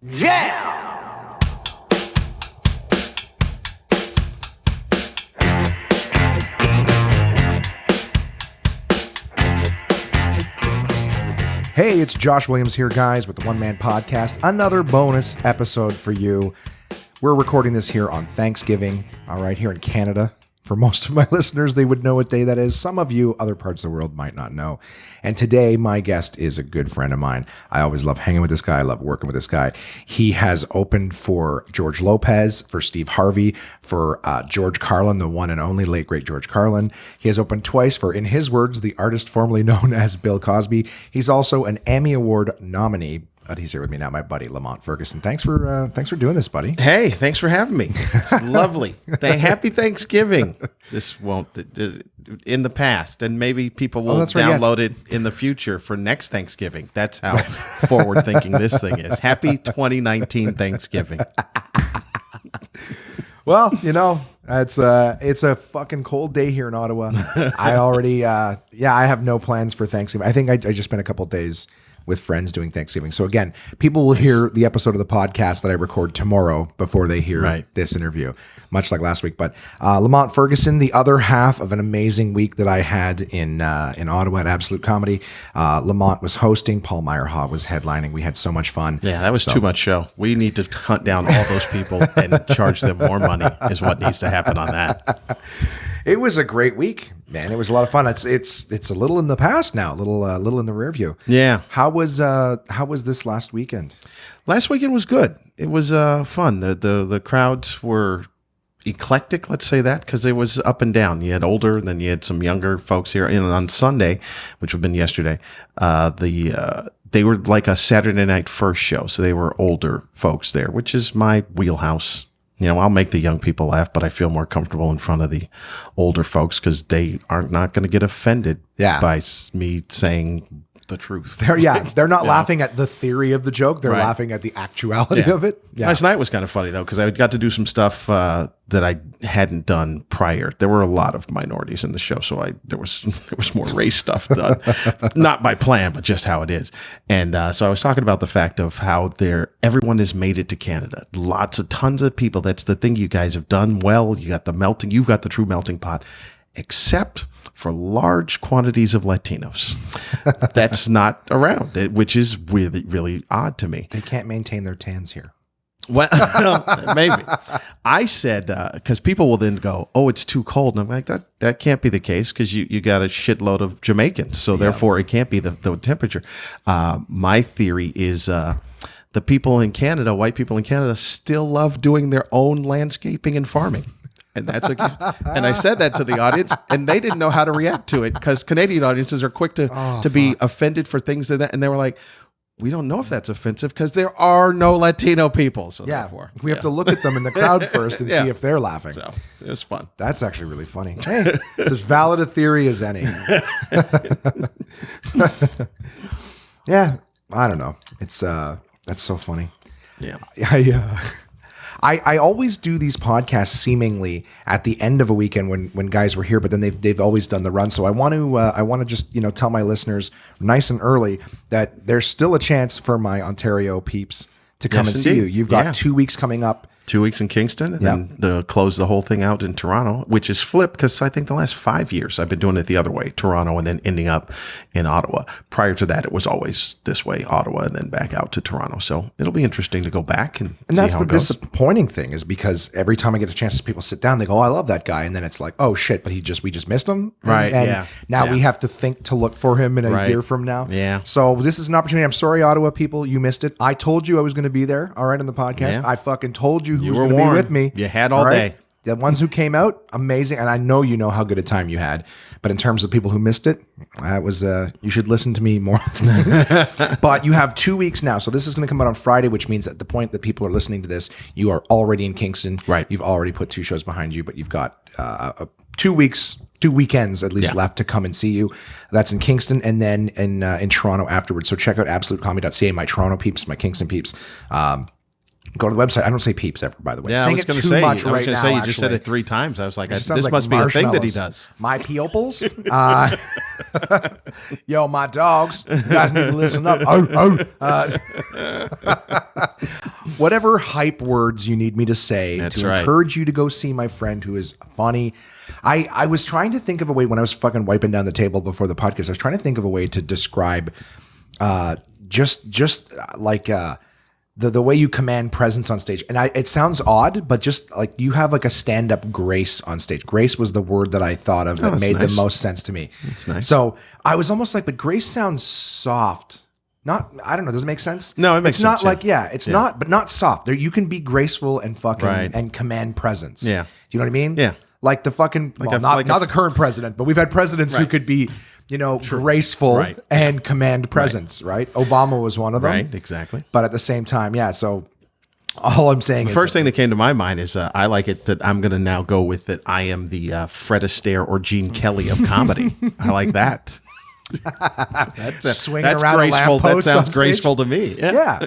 Yeah! Hey, it's Josh Williams here, guys, with the One Man Podcast. Another bonus episode for you. We're recording this here on Thanksgiving, all right, here in Canada. For most of my listeners, they would know what day that is. Some of you, other parts of the world, might not know. And today, my guest is a good friend of mine. I always love hanging with this guy. I love working with this guy. He has opened for George Lopez, for Steve Harvey, for George Carlin, the one and only late, great George Carlin. He has opened twice for, in his words, the artist formerly known as Bill Cosby. He's also an Emmy Award nominee. But he's here with me now, my buddy Lamont Ferguson. Thanks for doing this, buddy. Hey, thanks for having me. It's lovely. Happy Thanksgiving. This won't in the past, and maybe people will download it in the future for next Thanksgiving. That's how forward thinking this thing is. Happy 2019 Thanksgiving. Well, you know, it's a fucking cold day here in Ottawa. I already I have no plans for Thanksgiving. I think I just spent a couple days with friends doing Thanksgiving. So again, people will hear the episode of the podcast that I record tomorrow before they hear this interview, much like last week. But Lamont Ferguson, the other half of an amazing week that I had in Ottawa at Absolute Comedy. Lamont was hosting. Paul Meyerhaw was headlining. We had so much fun. Yeah, that was too much show. We need to hunt down all those people and charge them more money is what needs to happen on that. It was a great week, man. It was a lot of fun. It's a little in the past now, a little in the rear view. Yeah. How was this last weekend? Last weekend was good. It was fun. The crowds were eclectic, let's say that, because it was up and down. You had older, and then you had some younger folks here. And on Sunday, which would have been yesterday, they were like a Saturday night first show, so they were older folks there, which is my wheelhouse. You know, I'll make the young people laugh, but I feel more comfortable in front of the older folks because they aren't not going to get offended by me saying the truth. They're not laughing at the theory of the joke. They're laughing at the actuality of it. Yeah. Last night was kind of funny, though, because I got to do some stuff that I hadn't done prior. There were a lot of minorities in the show, so there was more race stuff done. Not by plan, but just how it is. And so I was talking about the fact of how everyone has made it to Canada. Tons of people. That's the thing you guys have done well. You've got the true melting pot, except for large quantities of Latinos. That's not around, which is really, really odd to me. They can't maintain their tans here. Well, maybe. I said, because people will then go, oh, it's too cold. And I'm like, that can't be the case because you got a shitload of Jamaicans. So therefore it can't be the temperature. My theory is the people in Canada, white people in Canada, still love doing their own landscaping and farming. And and I said that to the audience, and they didn't know how to react to it because Canadian audiences are quick to be offended for things that, and they were like, we don't know if that's offensive because there are no Latino people. So therefore, we have to look at them in the crowd first and see if they're laughing. So it was fun. That's actually really funny. Hey, it's as valid a theory as any. Yeah, I don't know. It's that's so funny. Yeah. I always do these podcasts seemingly at the end of a weekend when guys were here, but then they've always done the run. So I want to just tell my listeners nice and early that there's still a chance for my Ontario peeps to come and see you. You've got 2 weeks coming up. 2 weeks in Kingston, and then to close the whole thing out in Toronto, which is flipped because I think the last 5 years I've been doing it the other way, Toronto, and then ending up in Ottawa. Prior to that, it was always this way, Ottawa, and then back out to Toronto. So it'll be interesting to go back and see that's how the it goes. Disappointing thing is because every time I get a chance, people sit down, they go, "Oh, I love that guy," and then it's like, "Oh shit!" But we just missed him, And now we have to think to look for him in a year from now. Yeah. So this is an opportunity. I'm sorry, Ottawa people, you missed it. I told you I was going to be there. All right, on the podcast, I fucking told you who was going to be with me. You had all day. The ones who came out, amazing, and I know you know how good a time you had. But in terms of people who missed it, that was you should listen to me more often. But you have 2 weeks now, so this is going to come out on Friday, which means at the point that people are listening to this, you are already in Kingston. Right, you've already put 2 shows behind you, but you've got 2 weeks. 2 weekends at least left to come and see you. That's in Kingston and then in Toronto afterwards. So check out absolutecomedy.ca, my Toronto peeps, my Kingston peeps. Go to the website. I don't say peeps ever, by the way. Yeah, Saying I was going to say, you just said it 3 times. I was like, this must be a thing that he does. My pupils. Yo, my dogs. You guys need to listen up. whatever hype words you need me to say That's to right. encourage you to go see my friend who is funny. I was trying to think of a way when I was fucking wiping down the table before the podcast. I was trying to think of a way to describe just like the way you command presence on stage. And it sounds odd, but just like you have like a stand-up grace on stage. Grace was the word that I thought of that made the most sense to me. That's nice. So I was almost like, but grace sounds soft. Not, I don't know. Does it make sense? No, it makes sense. It's not sense, like, it's not, but not soft. There, you can be graceful and fucking Right. and command presence. Yeah. Do you know what I mean? Yeah. Like the fucking, not the current president, but we've had presidents who Right. could be, graceful Right. and command presence, right? Obama was one of them. Right, exactly. But at the same time, yeah. So all I'm saying is First thing that came to my mind is I like it that I'm going to now go with that I am the Fred Astaire or Gene Kelly of comedy. I like that. swinging That's around graceful. a lamppost That on sounds stage. graceful to me. Yeah.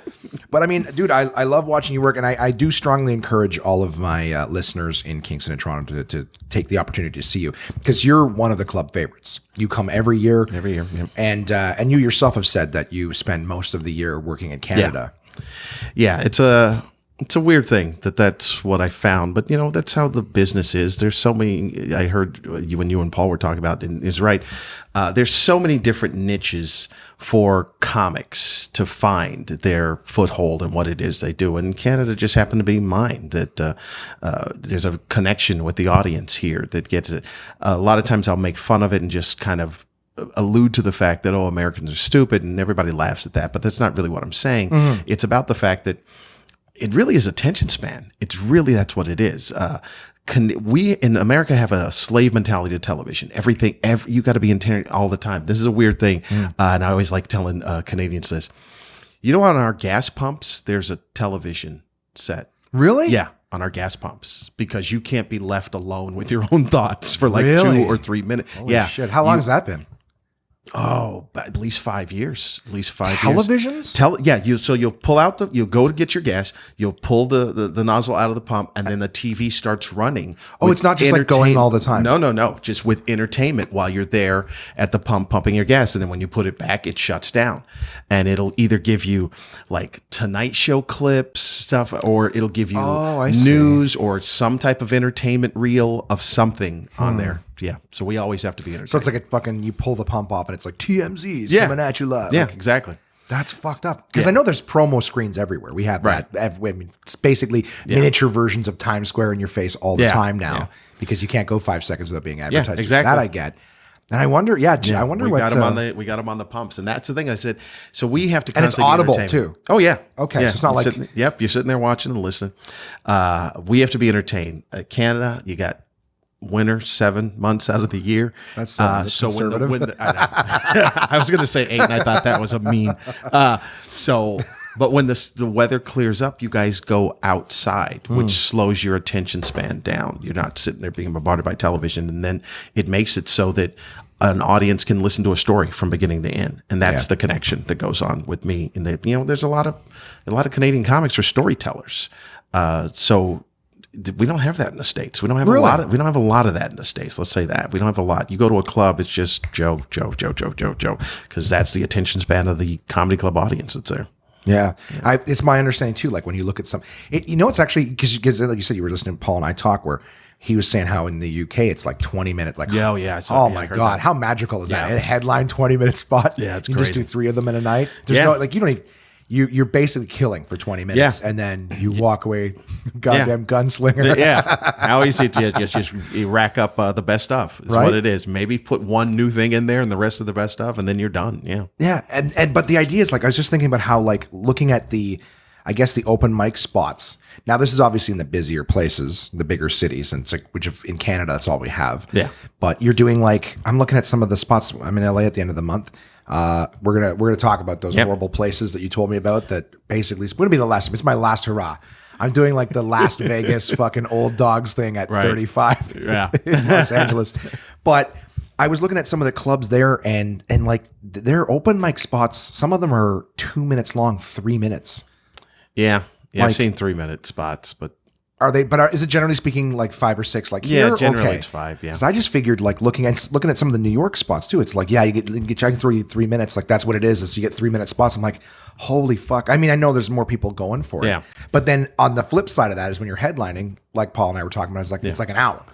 But I mean, dude, I love watching you work, and I do strongly encourage all of my listeners in Kingston and Toronto to take the opportunity to see you, because you're one of the club favorites. You come every year. Every year, yeah. And you yourself have said that you spend most of the year working in Canada. Yeah, it's a weird thing that's what I found, but that's how the business is. There's so many. I heard when you and Paul were talking about, and is right. There's so many different niches for comics to find their foothold and what it is they do, and Canada just happened to be mine. That there's a connection with the audience here that gets it. A lot of times I'll make fun of it and just kind of allude to the fact that Americans are stupid, and everybody laughs at that, but that's not really what I'm saying. Mm-hmm. It's about the fact that it really is attention span. That's what it is. We in America have a slave mentality to television. You got to be entertained all the time. This is a weird thing, and I always like telling Canadians this. On our gas pumps, there's a television set. Really? Yeah, on our gas pumps, because you can't be left alone with your own thoughts for like Really? 2 or 3 minutes. Holy shit. How long has that been? At least 5 years. At least 5 years. Televisions? You'll pull out you'll go to get your gas, you'll pull the nozzle out of the pump, and then the TV starts running. Oh, it's not just like going all the time. No. Just with entertainment while you're there at the pump pumping your gas. And then when you put it back, it shuts down. And it'll either give you like Tonight Show clips, stuff, or it'll give you news or some type of entertainment reel of something on there. Yeah. So we always have to be entertained. So it's like you pull the pump off and it's like TMZ's coming at you live. Yeah, Like, exactly. that's fucked up. Because I know there's promo screens everywhere. We have that. I mean, it's basically miniature versions of Times Square in your face all the time now, because you can't go 5 seconds without being advertised. Exactly. That I get. And I wonder, I wonder we what... got them we got them on the pumps. And that's the thing I said. So we have to And it's constantly be audible entertained. too. Oh, yeah. Okay, Yeah. so it's not like... You're sitting there watching and listening. We have to be entertained. Canada, you got winter 7 months out of the year. That's so conservative. I was going to say 8, and I thought that was a mean. But when the weather clears up, you guys go outside, which slows your attention span down. You're not sitting there being bombarded by television, and then it makes it so that an audience can listen to a story from beginning to end, and that's the connection that goes on with me. And there's a lot of Canadian comics are storytellers, so. We don't have that in the States. We don't have a lot of that in the States. Let's say that. We don't have a lot. You go to a club, it's just Joe, because that's the attention span of the comedy club audience that's there. Yeah. It's my understanding too. Like when you look at it's actually, because like you said, you were listening to Paul and I talk, where he was saying how in the UK it's like 20 minute, like, my God, how magical is that? A headline 20 minute spot. Yeah, it's you crazy. just do 3 of them in a night. There's no, like, you don't even, you're basically killing for 20 minutes, and then you walk away, goddamn gunslinger. I always say just you rack up the best stuff. Is what it is. Maybe put one new thing in there and the rest of the best stuff, and then you're done. Yeah. And but the idea is, like, I was just thinking about how, like, looking at the open mic spots. Now, this is obviously in the busier places, the bigger cities, and it's like, in Canada, that's all we have. Yeah. But you're doing, like, I'm looking at some of the spots. I'm in LA at the end of the month. We're gonna talk about those horrible places that you told me about. That basically it's gonna be the last. It's my last hurrah. I'm doing like the Las Vegas fucking old dogs thing at 35 in Los Angeles. But I was looking at some of the clubs there, and like their open mic spots. Some of them are 2 minutes long, 3 minutes. Yeah. Like, I've seen 3 minute spots, but Are they? But is it generally speaking like 5 or 6? Like here? Yeah, generally okay. it's 5. Yeah. Because I just figured like looking at some of the New York spots too. It's like I can throw you 3 minutes. Like that's what it is. Is you get 3-minute spots. I'm like, holy fuck. I mean, I know there's more people going for it. Yeah. But then on the flip side of that is when you're headlining, like Paul and I were talking about, it's like an hour.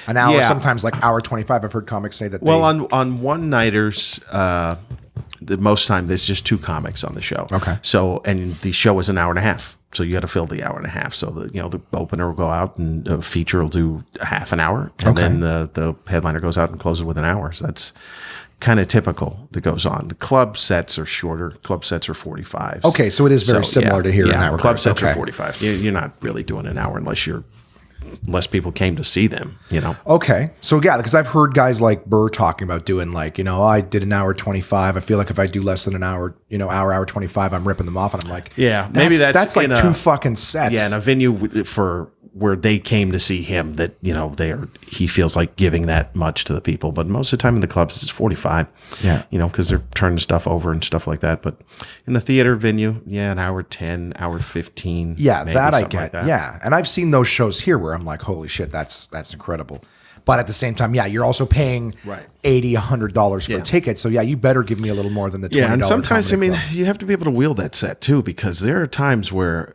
An hour, Yeah. sometimes like hour 25. I've heard comics say that. Well, on one-nighters, the most time there's just 2 comics on the show. Okay. So, and the show is an hour and a half. So you got to fill the hour and a half. So the opener will go out and the feature will do a half an hour, and then the headliner goes out and closes with an hour. So that's kind of typical that goes on. The club sets are shorter. Club sets are 45. Okay, so it is very similar to here in that regard. Club sets are 45. You're not really doing an hour unless people came to see them, Okay. So yeah, because I've heard guys like Burr talking about doing like, I did an hour 25. I feel like if I do less than an hour, hour 25, I'm ripping them off. And I'm like, maybe that's like 2 fucking sets. Yeah, in a venue for where they came to see him that, he feels like giving that much to the people. But most of the time in the clubs, it's 45. Yeah. Because they're turning stuff over and stuff like that. But in the theater venue, an hour 10, hour 15. Yeah, maybe, that I something get. like that. Yeah. And I've seen those shows here where I'm like, holy shit, that's incredible. But at the same time, you're also paying $80, $100 for a ticket. So you better give me a little more than the $20. Yeah, and sometimes comedy club. you have to be able to wield that set too, because there are times where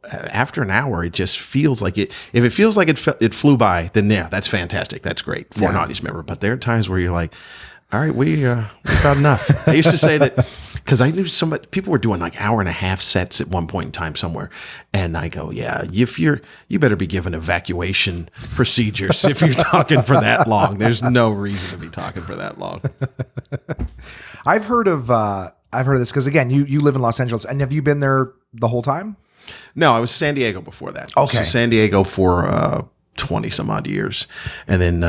after an hour it just feels like it. If it feels like it flew by, then that's fantastic. That's great for an audience member. But there are times where you're like, all right, we've got enough. I used to say that. Because I knew people were doing like hour and a half sets at one point in time somewhere, and I go, you better be given evacuation procedures if you're talking for that long. There's no reason to be talking for that long. I've heard of this because again, you live in Los Angeles, and have you been there the whole time? No, I was San Diego before that. Okay, so San Diego for 20 some odd years, and then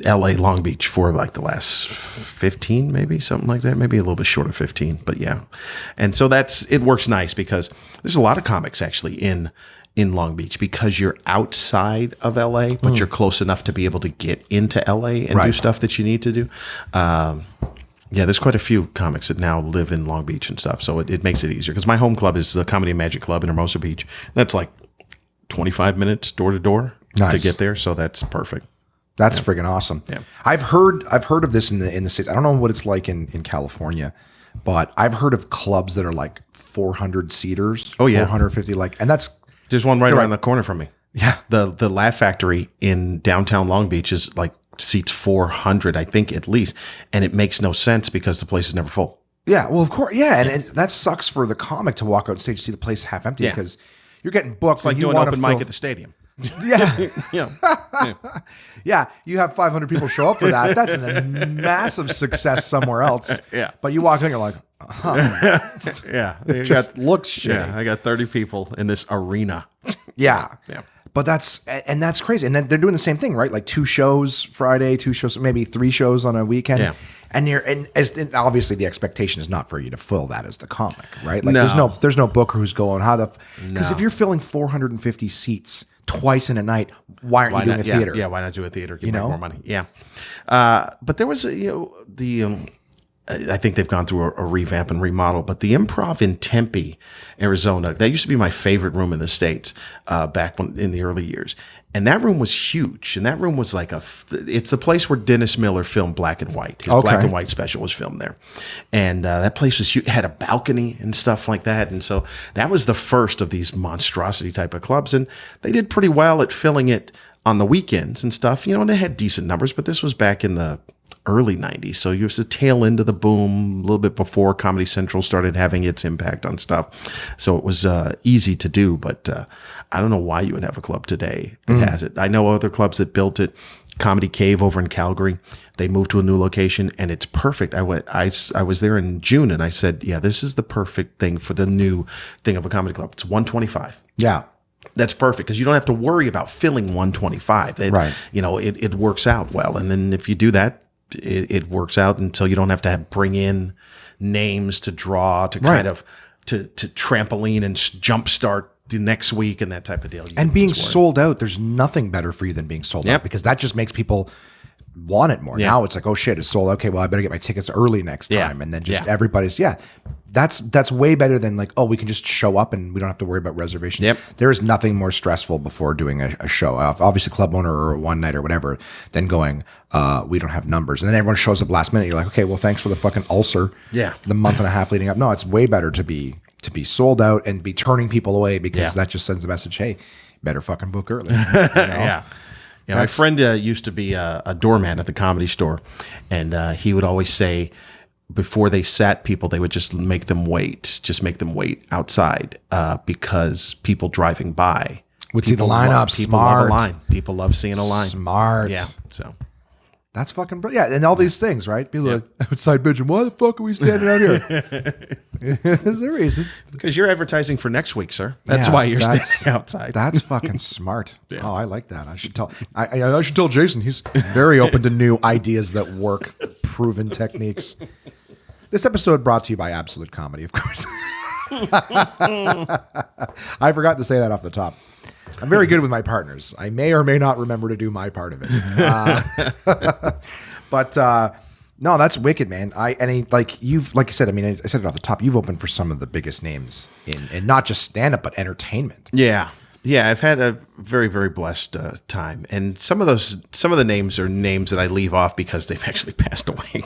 LA, Long Beach for like the last 15, maybe something like that, maybe a little bit short of 15, but yeah. And so it works nice because there's a lot of comics actually in Long Beach because you're outside of LA, but you're close enough to be able to get into LA and do stuff that you need to do. There's quite a few comics that now live in Long Beach and stuff. So it makes it easier because my home club is the Comedy and Magic Club in Hermosa Beach. That's like 25 minutes door to door to get there. So that's perfect. That's friggin' awesome. Yeah. I've heard of this in the States. I don't know what it's like in California, but I've heard of clubs that are like 400 seaters. Oh yeah. 450 and there's one right around the corner from me. Yeah. The Laugh Factory in downtown Long Beach is like seats 400, I think at least, and it makes no sense because the place is never full. Yeah, well of course. Yeah, and that sucks for the comic to walk out stage and see the place half empty because you're getting booked. It's like doing open mic at the stadium. Yeah. yeah. Yeah, you have 500 people show up for that. That's a massive success somewhere else. Yeah. But you walk in, you're like, yeah. It just looks shitty. Yeah, I got 30 people in this arena. Yeah. Yeah. But that's crazy. And then they're doing the same thing, right? Like 2 shows Friday, 2 shows, maybe 3 shows on a weekend. Yeah. And obviously the expectation is not for you to fill that as the comic, right? Like No. there's no booker who's going, because if you're filling 450 seats twice in a night, why aren't you doing a theater? Yeah, why not do a theater? Make more money. Yeah. But there was I think they've gone through a revamp and remodel, but the Improv in Tempe, Arizona, that used to be my favorite room in the States back in the early years. And that room was huge. And that room was like it's the place where Dennis Miller filmed Black and White. His Black and White special was filmed there. And that place was huge. It had a balcony and stuff like that. And so that was the first of these monstrosity type of clubs. And they did pretty well at filling it on the weekends and stuff, and they had decent numbers, but this was back in the early 90s. So it was the tail end of the boom, a little bit before Comedy Central started having its impact on stuff. So it was easy to do, but I don't know why you would have a club today that has it. I know other clubs that built it. Comedy Cave over in Calgary, they moved to a new location and it's perfect. I was there in June and I said, yeah, this is the perfect thing for the new thing of a comedy club. It's 125. Yeah. That's perfect because you don't have to worry about filling 125. Right. It works out well. And then if you do that, it works out until you don't have to bring in names to draw to kind of to trampoline and jumpstart the next week and that type of deal. And being sold out, there's nothing better for you than being sold out because that just makes people want it more. Now it's like, oh shit, it's sold. Okay, well, I better get my tickets early next time. And then just everybody's, that's way better than like, oh, we can just show up and we don't have to worry about reservations. Yep. There is nothing more stressful before doing a show. Obviously, club owner or a one night or whatever, than going, we don't have numbers. And then everyone shows up last minute. You're like, okay, well, thanks for the fucking ulcer. Yeah. The month and a half leading up. No, it's way better to be sold out and be turning people away because that just sends a message, hey, better fucking book early. You know? Yeah, my friend used to be a doorman at the Comedy Store, and he would always say before they sat people, they would just make them wait outside because people driving by would see the lineup. People love a line. People love seeing a line. Smart. Yeah, so. That's fucking brilliant. Yeah, and all these things, right? People like, outside bitching, why the fuck are we standing out here? Is there a reason? Because you're advertising for next week, sir. That's why you're standing outside. That's fucking smart. Oh, I like that. I should tell I should tell Jason. He's very open to new ideas that work, proven techniques. This episode brought to you by Absolute Comedy, of course. I forgot to say that off the top. I'm very good with my partners. I may or may not remember to do my part of it. But no, that's wicked, man. Like you said, I mean, I said it off the top. You've opened for some of the biggest names in not just stand-up, but entertainment. Yeah. Yeah, I've had a very, very blessed time. And some of the names are names that I leave off because they've actually passed away.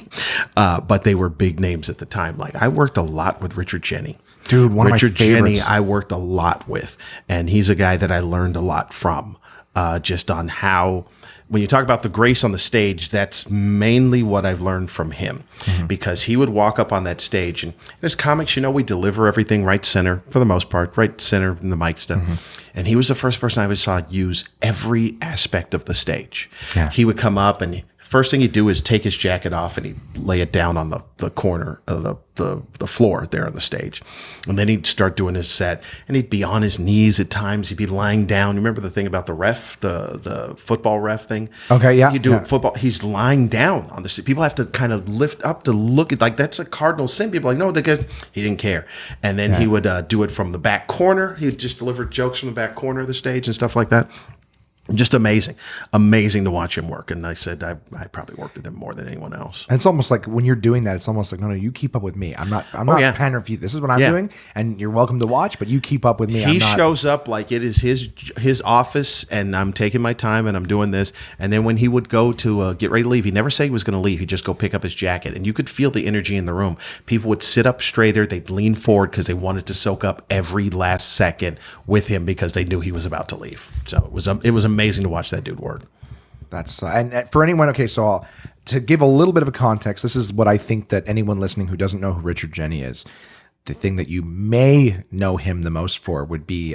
But they were big names at the time. Like I worked a lot with Richard Jeni. Dude, Richard Jeni, I worked a lot with, and he's a guy that I learned a lot from, just on how, when you talk about the grace on the stage, that's mainly what I've learned from him, because he would walk up on that stage, and as comics, we deliver everything right center for the most part, right center in the mic stuff. And he was the first person I ever saw use every aspect of the stage. Yeah. He would come up and first thing he'd do is take his jacket off and he'd lay it down on the corner of the floor there on the stage. And then he'd start doing his set and he'd be on his knees at times. He'd be lying down. You remember the thing about the ref, the football ref thing? Okay, yeah. You do it football. He's lying down on the stage. People have to kind of lift up to look at, like, that's a cardinal sin. People are like, no, he didn't care. And then he would do it from the back corner. He'd just deliver jokes from the back corner of the stage and stuff like that. Just amazing to watch him work. And I said, I probably worked with him more than anyone else. And it's almost like when you're doing that, it's almost like, no, you keep up with me. I'm not pandering for you. This is what I'm doing, and you're welcome to watch, but you keep up with me. He shows up like it is his office, and I'm taking my time and I'm doing this. And then when he would go to get ready to leave, he never said he was going to leave. He'd just go pick up his jacket, and you could feel the energy in the room. People would sit up straighter. They'd lean forward because they wanted to soak up every last second with him because they knew he was about to leave. So it was amazing to watch that dude work. That's and for anyone, okay, so to give a little bit of a context, this is what I think that anyone listening who doesn't know who Richard Jeni is, the thing that you may know him the most for would be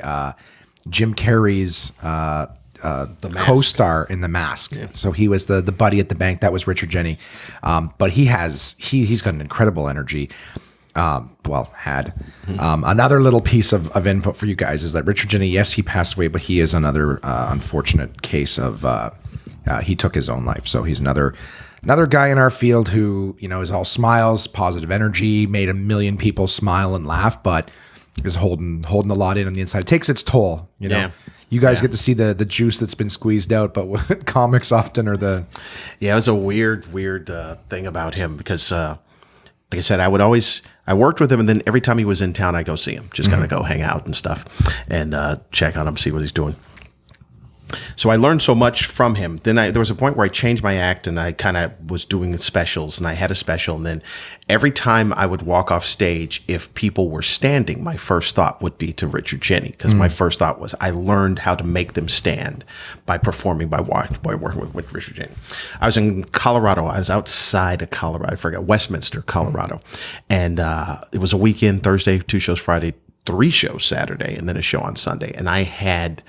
Jim Carrey's the co-star in The Mask. Yeah. So he was the buddy at the bank. That was Richard Jeni. But he's got an incredible energy. Another little piece of info for you guys is that Richard Jeni, yes, he passed away, but he is another unfortunate case of he took his own life. So he's another guy in our field who, is all smiles, positive energy, made 1 million people smile and laugh, but is holding a lot in on the inside. It takes its toll, Yeah. You guys get to see the juice that's been squeezed out, but what comics often are the... Yeah, it was a weird thing about him because... like I said, I worked with him, and then every time he was in town, I go see him, just kind of go hang out and stuff and check on him, see what he's doing. So I learned so much from him. Then there was a point where I changed my act, and I kind of was doing specials, and I had a special. And then every time I would walk off stage, if people were standing, my first thought would be to Richard Jeni, because my first thought was I learned how to make them stand by performing, by working with Richard Jeni. I was in Colorado. I was outside of Colorado. I forgot, Westminster, Colorado. And it was a weekend, Thursday, 2 shows Friday, 3 shows Saturday, and then a show on Sunday. And I had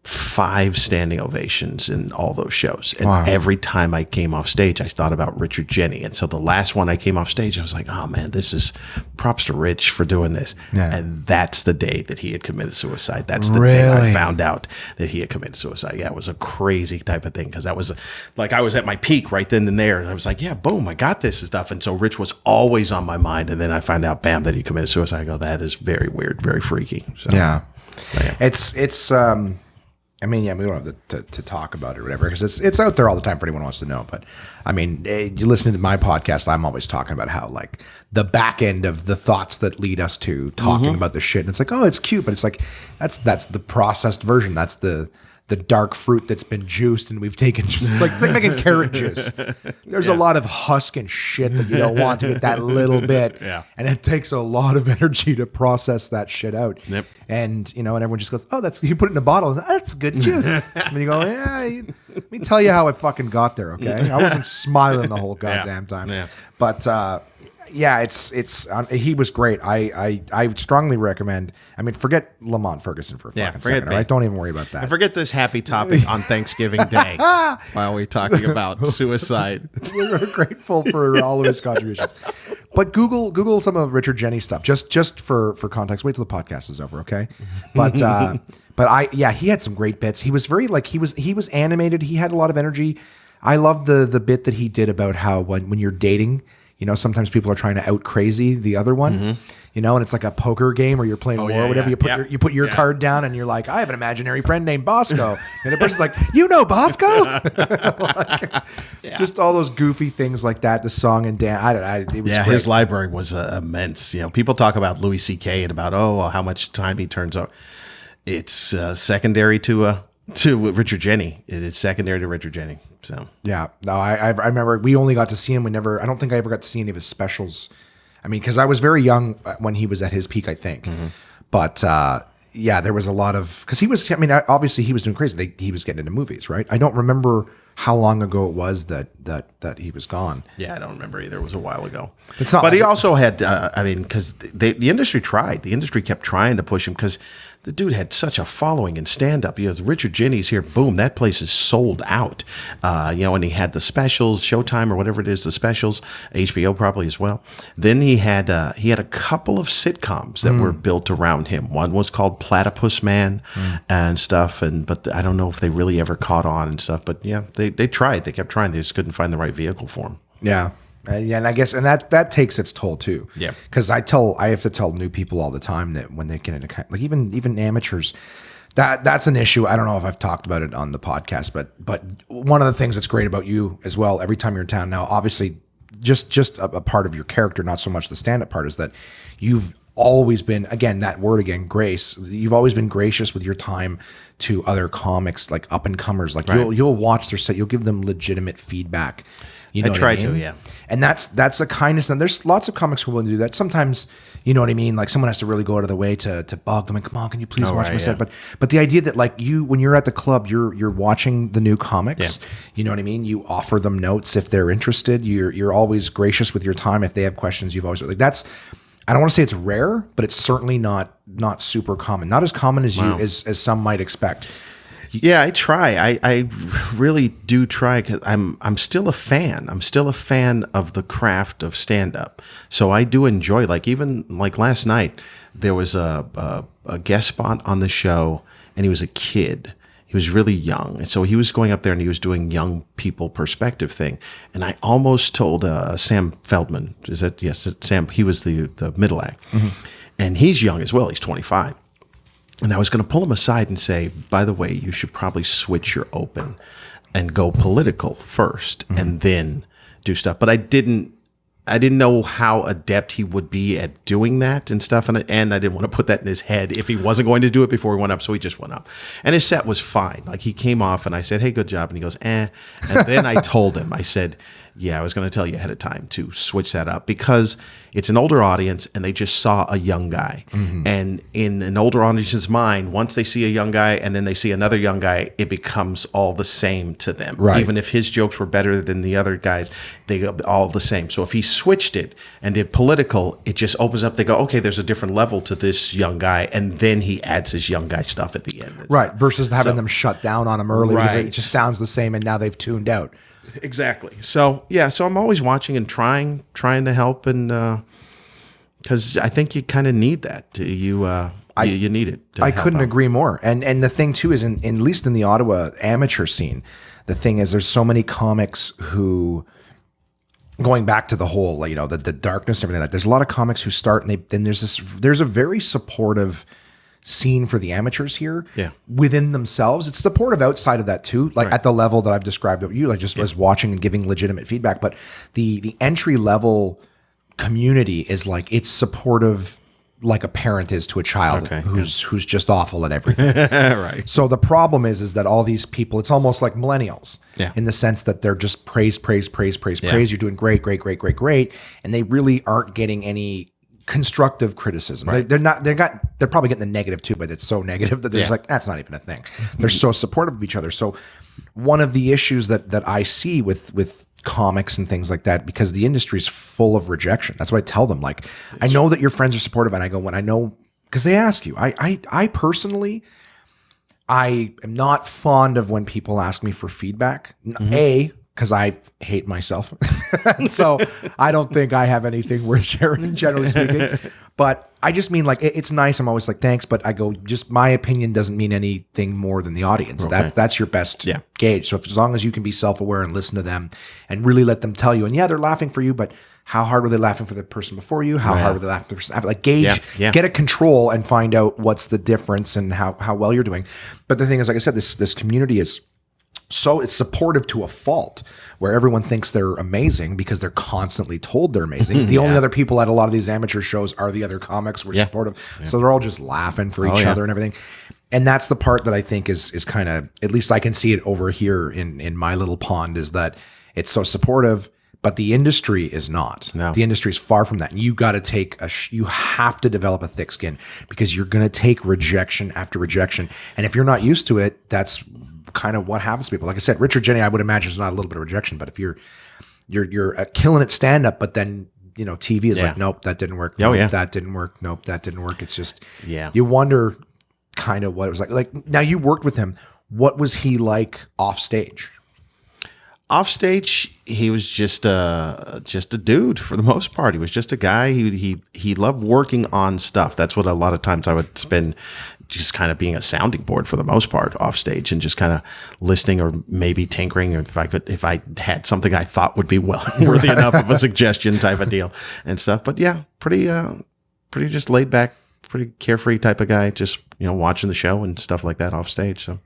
5 standing ovations in all those shows. And every time I came off stage, I thought about Richard Jeni. And so the last one I came off stage, I was like, oh man, this is props to Rich for doing this. Yeah. And that's the day that he had committed suicide. That's the day I found out that he had committed suicide. Yeah, it was a crazy type of thing because that was like I was at my peak right then and there. I was like, yeah, boom, I got this and stuff. And so Rich was always on my mind. And then I find out, bam, that he committed suicide. I go, that is very weird, very freaky. So, yeah. Yeah. It's I mean, yeah, we don't have to talk about it or whatever, because it's out there all the time for anyone who wants to know. But I mean, you listening to my podcast, I'm always talking about how like the back end of the thoughts that lead us to talking about the shit. And it's like, oh, it's cute, but it's like that's the processed version. That's the dark fruit that's been juiced and we've taken just it's like making carrot juice. There's a lot of husk and shit that you don't want to get that little bit. Yeah. And it takes a lot of energy to process that shit out. Yep. And, and everyone just goes, oh, you put it in a bottle and that's good juice. And you go, let me tell you how I fucking got there. Okay. I wasn't smiling the whole goddamn time. Yeah. But, yeah, he was great. I strongly recommend. I mean, forget Lamont Ferguson for a fucking second. All right, don't even worry about that. And forget this happy topic on Thanksgiving Day while we're talking about suicide. We're grateful for all of his contributions. But Google some of Richard Jeni's stuff just for context. Wait till the podcast is over, okay? But he had some great bits. He was very he was animated. He had a lot of energy. I loved the bit that he did about how when you're dating. Sometimes people are trying to out crazy the other one, and it's like a poker game or you're playing war or whatever. You put your card down and you're like, I have an imaginary friend named Bosco. And the person's like, Bosco? Just all those goofy things like that, the song and dance. It was great. His library was immense. People talk about Louis C.K. and about, how much time he turns out. It's secondary to Richard Jeni. It is secondary to Richard Jeni. So yeah, no, I remember we only got to see him. I don't think I ever got to see any of his specials. I mean, because I was very young when he was at his peak, I think. But there was a lot of because he was. I mean, obviously he was doing crazy. He was getting into movies, right? I don't remember how long ago it was that he was gone. Yeah, I don't remember either. It was a while ago. It's not. But he also had. Because the industry tried. The industry kept trying to push him because. The dude had such a following in stand-up. Richard Jeni's here. Boom, that place is sold out. And he had the specials, Showtime or whatever it is, the specials, HBO probably as well. Then he had a couple of sitcoms that were built around him. One was called Platypus Man and stuff. But I don't know if they really ever caught on and stuff. But yeah, they tried. They kept trying. They just couldn't find the right vehicle for him. Yeah. And I guess that takes its toll too. Yeah, because I have to tell new people all the time that when they get into like even amateurs, that's an issue. I don't know if I've talked about it on the podcast, but one of the things that's great about you as well, every time you're in town now, obviously just a part of your character, not so much the stand-up part, is that you've always been, again, that word again, grace. You've always been gracious with your time to other comics, like up and comers. Like you'll watch their set, you'll give them legitimate feedback. I try to, yeah. And that's a kindness. And there's lots of comics who are willing to do that. Sometimes, you know what I mean? Like someone has to really go out of the way to bug them and come on, can you please watch my set? But the idea that like when you're at the club, you're watching the new comics. Yeah. You know what I mean? You offer them notes if they're interested. You're always gracious with your time. If they have questions, you've always like that's. I don't want to say it's rare, but it's certainly not super common. Not as common as as some might expect. Yeah, I try. I really do try because I'm still a fan. I'm still a fan of the craft of stand-up. So I do enjoy. Like even like last night, there was a guest spot on the show, and he was a kid. He was really young, and so he was going up there and he was doing young people perspective thing. And I almost told Sam Feldman. Is that yes? Sam. He was the middle act, and he's young as well. He's 25. And I was going to pull him aside and say, by the way, you should probably switch your open and go political first and then do stuff. But I didn't know how adept he would be at doing that and stuff. And I didn't want to put that in his head if he wasn't going to do it before he went up. So he just went up. And his set was fine. Like he came off and I said, hey, good job. And he goes, eh. And then I told him, I said, yeah, I was going to tell you ahead of time to switch that up because it's an older audience and they just saw a young guy. And in an older audience's mind, once they see a young guy and then they see another young guy, it becomes all the same to them. Right. Even if his jokes were better than the other guys, they go all the same. So if he switched it and did political, it just opens up. They go, okay, there's a different level to this young guy. And then he adds his young guy stuff at the end. Right. Versus having them shut down on him early because it just sounds the same and now they've tuned out. Exactly. So yeah, so I'm always watching and trying to help, and because I think you kind of need that. You need it. I couldn't agree more. And the thing too is, at least in the Ottawa amateur scene, the thing is, there's so many comics who, going back to the whole, the darkness and everything like that. There's a lot of comics who start and there's a very supportive scene for the amateurs here Yeah. within themselves. It's supportive outside of that too, like at the level that I've described of you, like just was watching and giving legitimate feedback. But the entry level community is like, it's supportive like a parent is to a child who's just awful at everything. Right. So the problem is that all these people, it's almost like millennials in the sense that they're just praise. You're doing great. And they really aren't getting any constructive criticism. Right. They're probably getting the negative too, but it's so negative that there's like, that's not even a thing. They're so supportive of each other. So one of the issues that I see with comics and things like that, because the industry is full of rejection. That's what I tell them. Like, I know that your friends are supportive, and I go, when I know, because they ask you, I personally, I am not fond of when people ask me for feedback. Because I hate myself. So I don't think I have anything worth sharing, generally speaking. But I just mean, like, it's nice. I'm always like, thanks. But I go, just my opinion doesn't mean anything more than the audience. Okay. That's your best gauge. So as long as you can be self-aware and listen to them and really let them tell you, and they're laughing for you, but how hard were they laughing for the person before you? How hard were they laughing for the person after? Like, gauge, get a control and find out what's the difference and how well you're doing. But the thing is, like I said, this community is, so it's supportive to a fault, where everyone thinks they're amazing because they're constantly told they're amazing. The only other people at a lot of these amateur shows are the other comics who are supportive. So they're all just laughing for each other and everything. And that's the part that I think is kind of, at least I can see it over here in my little pond, is that it's so supportive, but the industry is not. No. The industry is far from that. And you got to take you have to develop a thick skin, because you're going to take rejection after rejection. And if you're not used to it, that's kind of what happens to people. Like I said, Richard Jennings, I would imagine, is not a little bit of rejection, but if you're killing it stand up, but then TV is like, nope, that didn't work. Nope, that didn't work. Nope, that didn't work. It's just you wonder kind of what it was like. Like, now you worked with him. What was he like off stage? Off stage, he was just a dude for the most part. He was just a guy. He loved working on stuff. That's what a lot of times I would spend, just kind of being a sounding board for the most part off stage, and just kind of listening or maybe tinkering if I had something I thought would be worthy enough of a suggestion type of deal and stuff. But yeah, pretty just laid back, pretty carefree type of guy, just watching the show and stuff like that off stage. So.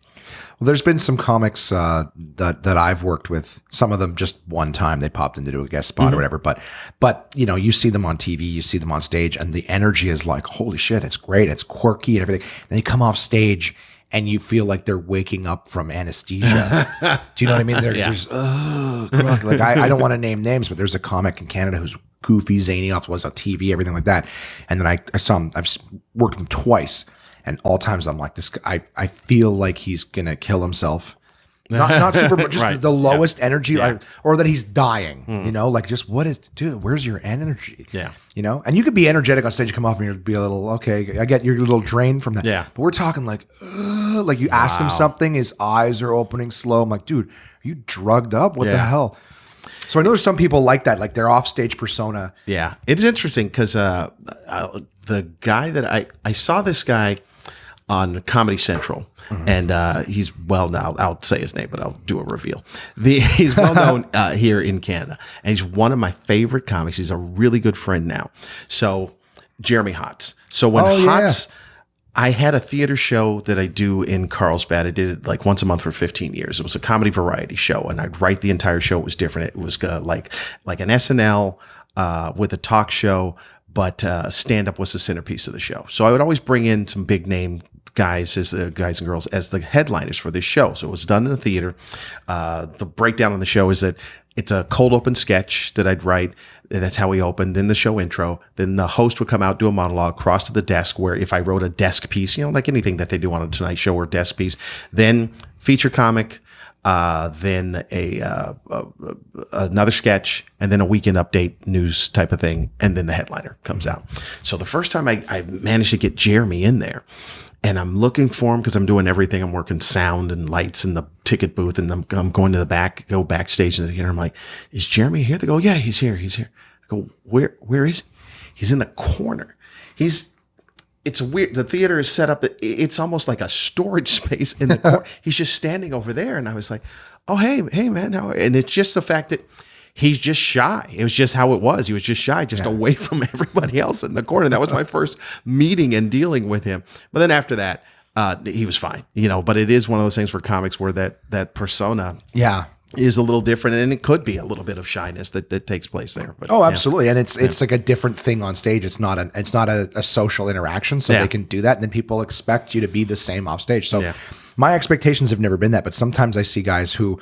Well, there's been some comics that I've worked with. Some of them just one time they popped in to do a guest spot or whatever. But you see them on TV, you see them on stage, and the energy is like, holy shit, it's great, it's quirky and everything. And they come off stage and you feel like they're waking up from anesthesia. Do you know what I mean? They're just like, I don't want to name names, but there's a comic in Canada who's goofy, zany, was on TV, everything like that. And then I saw him. I've worked with him twice. And all times I'm like, this guy, I feel like he's going to kill himself. Not super, but just the lowest energy, or that he's dying, like, just dude, where's your energy? Yeah. And you could be energetic on stage, come off and you'd be a little, okay, I get you're a little drained from that. Yeah. But we're talking like you ask him something, his eyes are opening slow. I'm like, dude, are you drugged up? What the hell? So I know there's some people like that, like their offstage persona. Yeah. It's interesting because the guy that I saw this guy on Comedy Central, and he's well known. I'll say his name, but I'll do a reveal. He's well known here in Canada, and he's one of my favorite comics. He's a really good friend now. So Jeremy Hotz. So when Hotz, I had a theater show that I do in Carlsbad. I did it like once a month for 15 years. It was a comedy variety show, and I'd write the entire show. It was different. It was like an SNL with a talk show, but stand-up was the centerpiece of the show. So I would always bring in some big name guys and girls as the headliners for this show. So it was done in the theater. The breakdown on the show is that it's a cold open sketch that I'd write. That's how we opened. Then the show intro. Then the host would come out, do a monologue, cross to the desk where if I wrote a desk piece, like anything that they do on a Tonight Show or desk piece, then feature comic, then another sketch, and then a weekend update news type of thing. And then the headliner comes out. So the first time I managed to get Jeremy in there, and I'm looking for him because I'm doing everything. I'm working sound and lights in the ticket booth, and I'm going to the back, go backstage in the theater. I'm like, is Jeremy here? They go, yeah, he's here. I go, where is he? He's in the corner. It's weird. The theater is set up. It's almost like a storage space in the corner. He's just standing over there. And I was like, oh, hey man. And it's just the fact that he's just shy. It was just how it was. He was just shy, just away from everybody else in the corner. That was my first meeting and dealing with him. But then after that, he was fine, but it is one of those things for comics where that persona is a little different, and it could be a little bit of shyness that takes place there. But, absolutely. And it's like a different thing on stage. It's not a social interaction. So they can do that. And then people expect you to be the same off stage. So my expectations have never been that, but sometimes I see guys who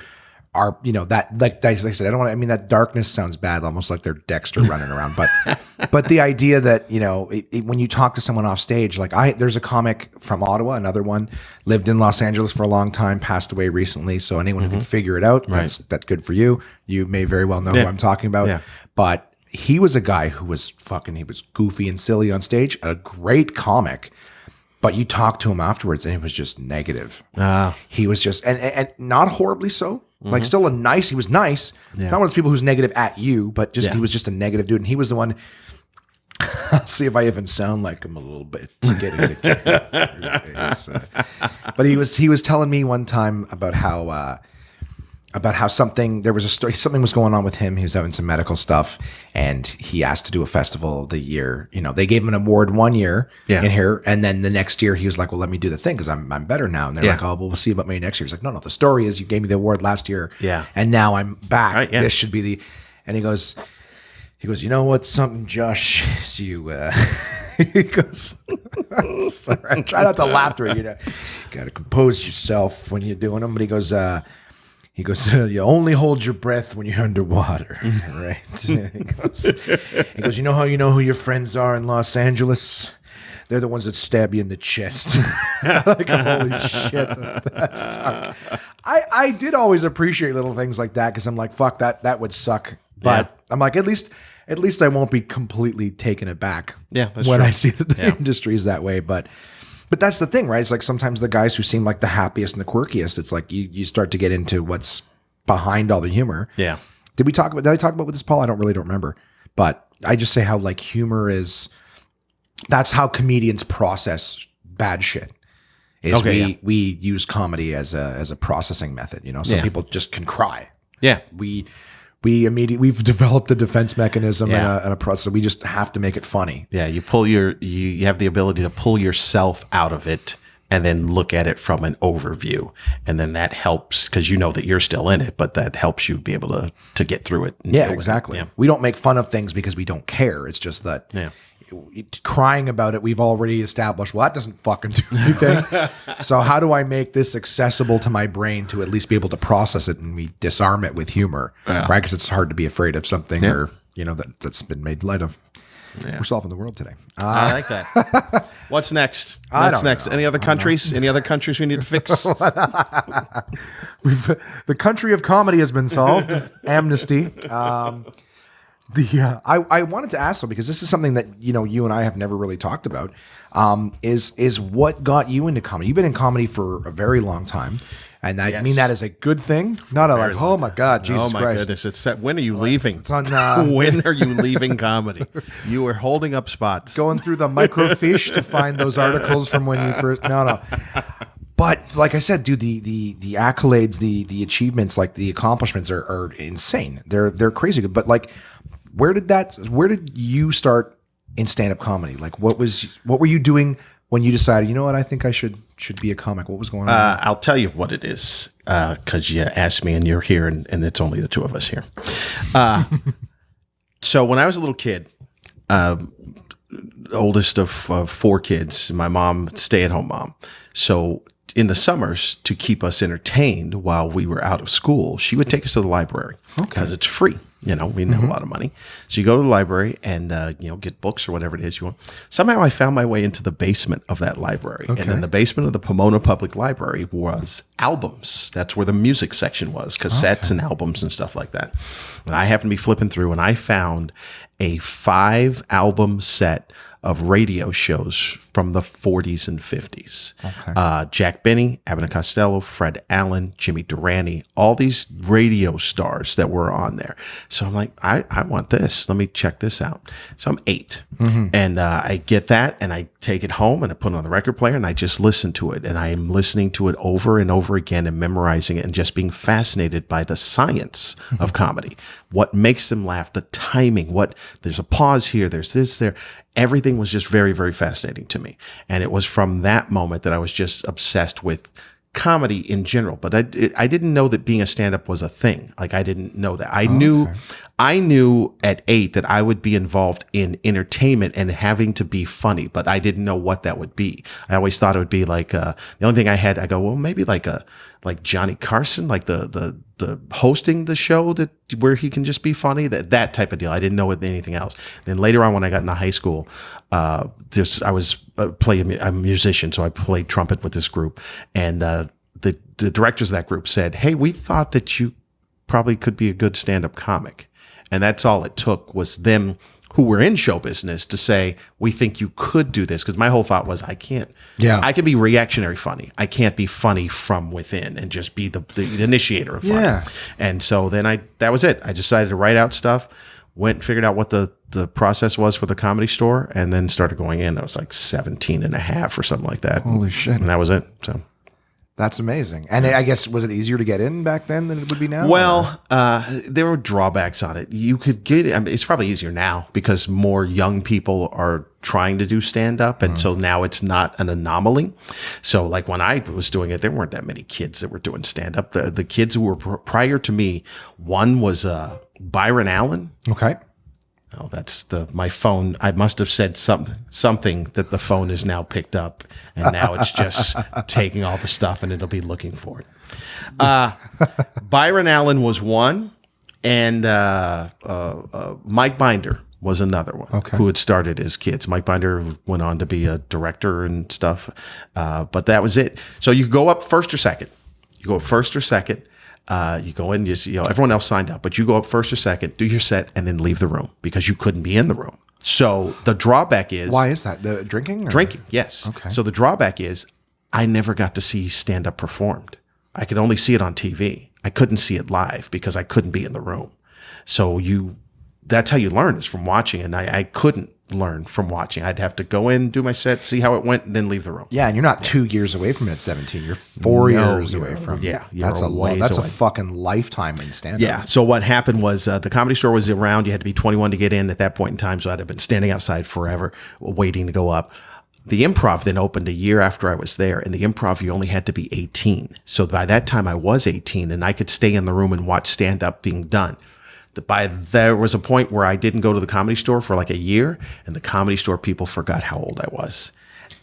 are, that, like I said, that darkness sounds bad, almost like they're Dexter running around, but the idea that, when you talk to someone off stage, like there's a comic from Ottawa, another one, lived in Los Angeles for a long time, passed away recently. So anyone who can figure it out, that's good for you. You may very well know who I'm talking about, but he was a guy who was he was goofy and silly on stage, a great comic. But you talk to him afterwards and it was just negative. He was just, and not horribly so. Like still he was nice. Not one of those people who's negative at you, but just he was just a negative dude. And he was the one, I'll see if I even sound like him a little bit. But he was telling me one time about how something was going on with him. He was having some medical stuff and he asked to do a festival the year, they gave him an award one year in here. And then the next year he was like, well, let me do the thing because I'm better now. And they're like, oh, well, we'll see about me next year. He's like, no, the story is you gave me the award last year. And now I'm back. Right, this should be and he goes, you know what, something, Josh, is you, he goes, sorry, I try not to laugh through it, got to compose yourself when you're doing them. But he goes, you only hold your breath when you're underwater, right? He goes, you know who your friends are in Los Angeles? They're the ones that stab you in the chest. Like, holy shit, that's tough. I did always appreciate little things like that because I'm like, fuck, that would suck. But I'm like, at least I won't be completely taken aback that's when true. I see that the industry is that way. But that's the thing, right? It's like sometimes the guys who seem like the happiest and the quirkiest, it's like you start to get into what's behind all the humor. Yeah. Did I talk about with this, Paul? I don't remember. But I just say how like humor is, that's how comedians process bad shit. We use comedy as a processing method. Some people just can cry. Yeah. We've developed a defense mechanism and a process. So we just have to make it funny. Yeah, you have the ability to pull yourself out of it and then look at it from an overview. And then that helps because you know that you're still in it, but that helps you be able to get through it. Yeah, exactly. We don't make fun of things because we don't care. It's just that crying about it, we've already established, well, that doesn't fucking do anything. So how do I make this accessible to my brain to at least be able to process it, and we disarm it with humor, right? Because it's hard to be afraid of something or, that's been made light of. We're solving the world today. I like that. What's next? What's next? Know. Any other countries? Any other countries we need to fix? The country of comedy has been solved. Amnesty. I wanted to ask though, because this is something that you and I have never really talked about, is what got you into comedy. You've been in comedy for a very long time, and I mean that is a good thing. Not a like, oh my God, Jesus Christ! Oh my goodness! It's that. When are you leaving? It's on. When are you leaving comedy? You were holding up spots, going through the microfiche to find those articles from when you first. No. But like I said, dude, the accolades, the achievements, like the accomplishments are insane. They're crazy good. But like, where did you start in stand-up comedy? Like, what were you doing when you decided, you know what, I think I should be a comic? What was going on? I'll tell you what it is, because you asked me and you're here and it's only the two of us here. So when I was a little kid, oldest of 4 kids, my mom, stay-at-home mom. So in the summers, to keep us entertained while we were out of school, she would take us to the library because it's free. We didn't have a lot of money. So you go to the library and, get books or whatever it is you want. Somehow I found my way into the basement of that library. Okay. And in the basement of the Pomona Public Library was albums. That's where the music section was, cassettes and albums and stuff like that. And I happened to be flipping through and I found a 5-album set of radio shows from the 40s and 50s. Okay. Jack Benny, Abbott and Costello, Fred Allen, Jimmy Durante, all these radio stars that were on there. So I'm like, I want this. Let me check this out. So I'm 8. And I get that and I take it home and I put it on the record player and I just listen to it. And I am listening to it over and over again and memorizing it and just being fascinated by the science of comedy. What makes them laugh, the timing, there's a pause here, there's this, there. Everything was just very, very fascinating to me. And it was from that moment that I was just obsessed with comedy in general. But I didn't know that being a stand-up was a thing. Like, I didn't know that. I knew at 8 that I would be involved in entertainment and having to be funny, but I didn't know what that would be. I always thought it would be like the only thing I go, well, maybe like Johnny Carson, like the hosting the show where he can just be funny, that type of deal. I didn't know anything else. Then later on, when I got into high school, I was I'm a musician, so I played trumpet with this group, and the directors of that group said, "Hey, we thought that you probably could be a good stand-up comic." And that's all it took, was them who were in show business to say, we think you could do this. Because my whole thought was, I can be reactionary funny. I can't be funny from within and just be the initiator of funny. Yeah. And so then that was it. I decided to write out stuff, went and figured out what the process was for the Comedy Store, and then started going in. I was like 17 and a half or something like that. Holy shit. And that was it. So. That's amazing. And I guess, was it easier to get in back then than it would be now? Well, there were drawbacks on it. You could get it. I mean, it's probably easier now because more young people are trying to do stand-up. And so now it's not an anomaly. So like when I was doing it, there weren't that many kids that were doing stand-up. The kids who were prior to me, one was Byron Allen. Okay. Oh, that's my phone. I must have said something that the phone is now picked up, and now it's just taking all the stuff, and it'll be looking for it. Byron Allen was one, and Mike Binder was another one, who had started as kids. Mike Binder went on to be a director and stuff, but that was it. So you go up first or second. You go up first or second. You go in, everyone else signed up, but you go up first or second, do your set, and then leave the room because you couldn't be in the room. So the drawback is... Why is that? The drinking? Or? Drinking, yes. Okay. So the drawback is I never got to see stand-up performed. I could only see it on TV. I couldn't see it live because I couldn't be in the room. So that's how you learn, is from watching, and I couldn't learn from watching. I'd have to go in, do my set, see how it went, and then leave the room. Yeah, and you're not 2 years away from it at 17. You're 4 years away from it. Yeah, that's a fucking lifetime in stand-up. Yeah, so what happened was the Comedy Store was around. You had to be 21 to get in at that point in time, so I'd have been standing outside forever waiting to go up. The Improv then opened a year after I was there, and the Improv, you only had to be 18. So by that time, I was 18, and I could stay in the room and watch stand-up being done. There was a point where I didn't go to the Comedy Store for like a year, and the Comedy Store people forgot how old I was.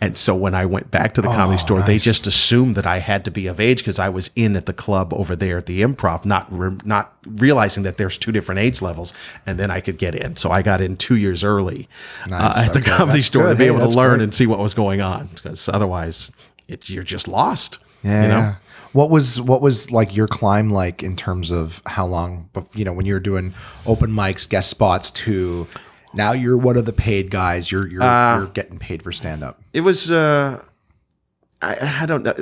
And so when I went back to the Comedy Store, they just assumed that I had to be of age because I was in at the club over there at the Improv, not realizing that there's two different age levels, and then I could get in. So I got in 2 years early at the Comedy Store to be able to learn and see what was going on, because otherwise you're just lost. Yeah. You know? What was like your climb like in terms of how long, when you're doing open mics, guest spots, to now you're one of the paid guys, you're getting paid for stand up? It was I don't know.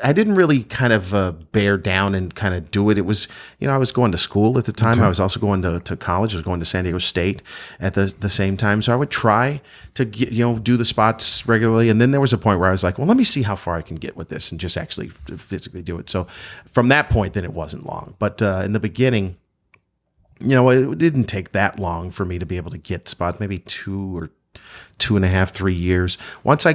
I didn't really kind of bear down and kind of do it. It was, I was going to school at the time. Okay. I was also going to college. I was going to San Diego State at the same time. So I would try to get, do the spots regularly. And then there was a point where I was like, well, let me see how far I can get with this and just actually physically do it. So from that point, then it wasn't long. But in the beginning, it didn't take that long for me to be able to get spots, maybe 2.5, 3 years. Once I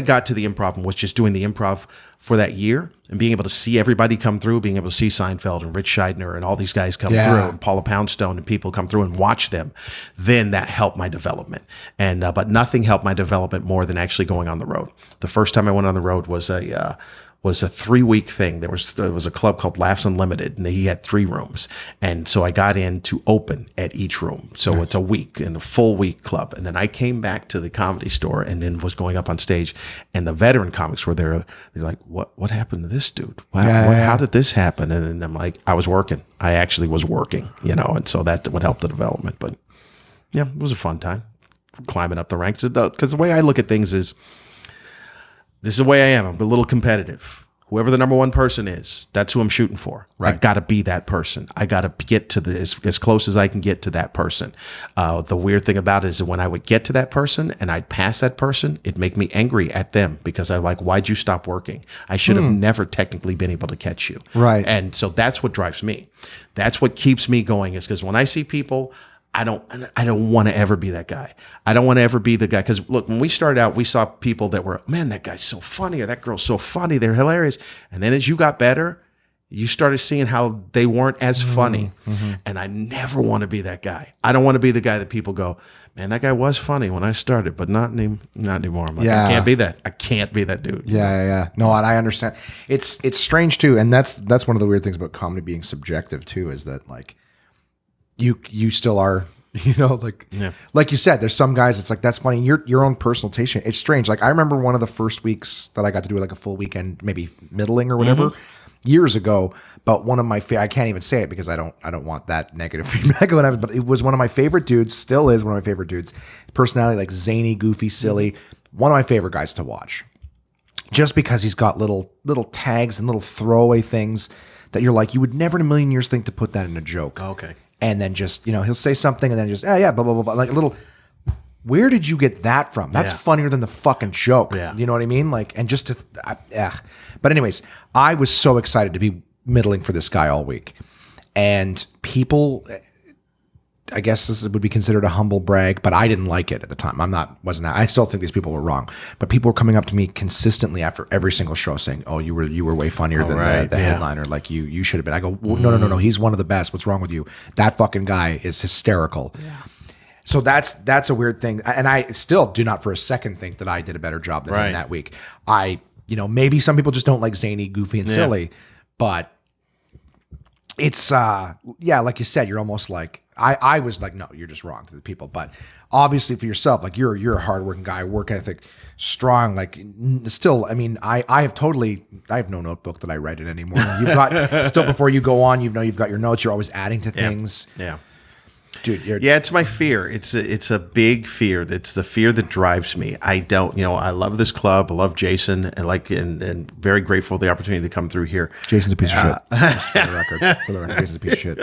got to the Improv and was just doing the Improv for that year and being able to see everybody come through, being able to see Seinfeld and Rich Scheidner and all these guys come through, and Paula Poundstone and people come through and watch them, then that helped my development. And but nothing helped my development more than actually going on the road. The first time I went on the road was a 3-week thing. There was a club called Laughs Unlimited, and he had 3 rooms. And so I got in to open at each room. So nice. It's a week, and a full week club. And then I came back to the Comedy Store and then was going up on stage, and the veteran comics were there. They're like, what happened to this dude? How did this happen? And then I'm like, I was working. I actually was working, and so that would help the development. But yeah, it was a fun time climbing up the ranks. Because the way I look at things is, this is the way I am. I'm a little competitive. whoever the number one person is, that's who I'm shooting for. Right. I got to be that person. I got to get to as close as I can get to that person. The weird thing about it is that when I would get to that person and I'd pass that person, it'd make me angry at them because I'm like, why'd you stop working? I should have never technically been able to catch you. Right. And so that's what drives me. That's what keeps me going, is because when I see people, I don't want to ever be that guy. I don't want to ever be the guy. Because look, when we started out, we saw people that were, man, that guy's so funny, or that girl's so funny. They're hilarious. And then as you got better, you started seeing how they weren't as funny. And I never want to be that guy. I don't want to be the guy that people go, man, that guy was funny when I started, but not anymore. I'm like, I can't be that. I can't be that dude. Yeah. No, and I understand. It's strange too, and that's one of the weird things about comedy being subjective too, is that like you still are, like you said, there's some guys it's like, that's funny, your own personal taste. It's strange. Like I remember one of the first weeks that I got to do like a full weekend, maybe middling or whatever, years ago. But one of my I can't even say it because I don't want that negative feedback on it, but it was one of my favorite dudes, still is one of my favorite dudes. Personality, like zany, goofy, silly. One of my favorite guys to watch. Just because he's got little tags and little throwaway things that you're like, you would never in a million years think to put that in a joke. Okay. And then just, he'll say something and then just, blah, blah, blah. Like a little, where did you get that from? That's funnier than the fucking joke. Yeah. You know what I mean? Like, and just to, But anyways, I was so excited to be middling for this guy all week. And people, I guess this would be considered a humble brag, but I didn't like it at the time. I still think these people were wrong. But people were coming up to me consistently after every single show saying, "Oh, you were way funnier than the headliner. Like you should have been." I go, well, no. He's one of the best. What's wrong with you? That fucking guy is hysterical. Yeah. So that's a weird thing. And I still do not for a second think that I did a better job than him that week. Maybe some people just don't like zany, goofy, and silly, but it's like you said, you're almost like, I was like, no, you're just wrong to the people. But obviously for yourself, like you're a hardworking guy, work ethic, strong. Like still, I mean, I have no notebook that I write in anymore. You've got still before you go on, you've got your notes. You're always adding to things. Yeah. Dude, it's my fear. It's a big fear. It's the fear that drives me. I don't, I love this club. I love Jason, and very grateful for the opportunity to come through here. Jason's a piece of shit. Just for the record, Jason's a piece of shit.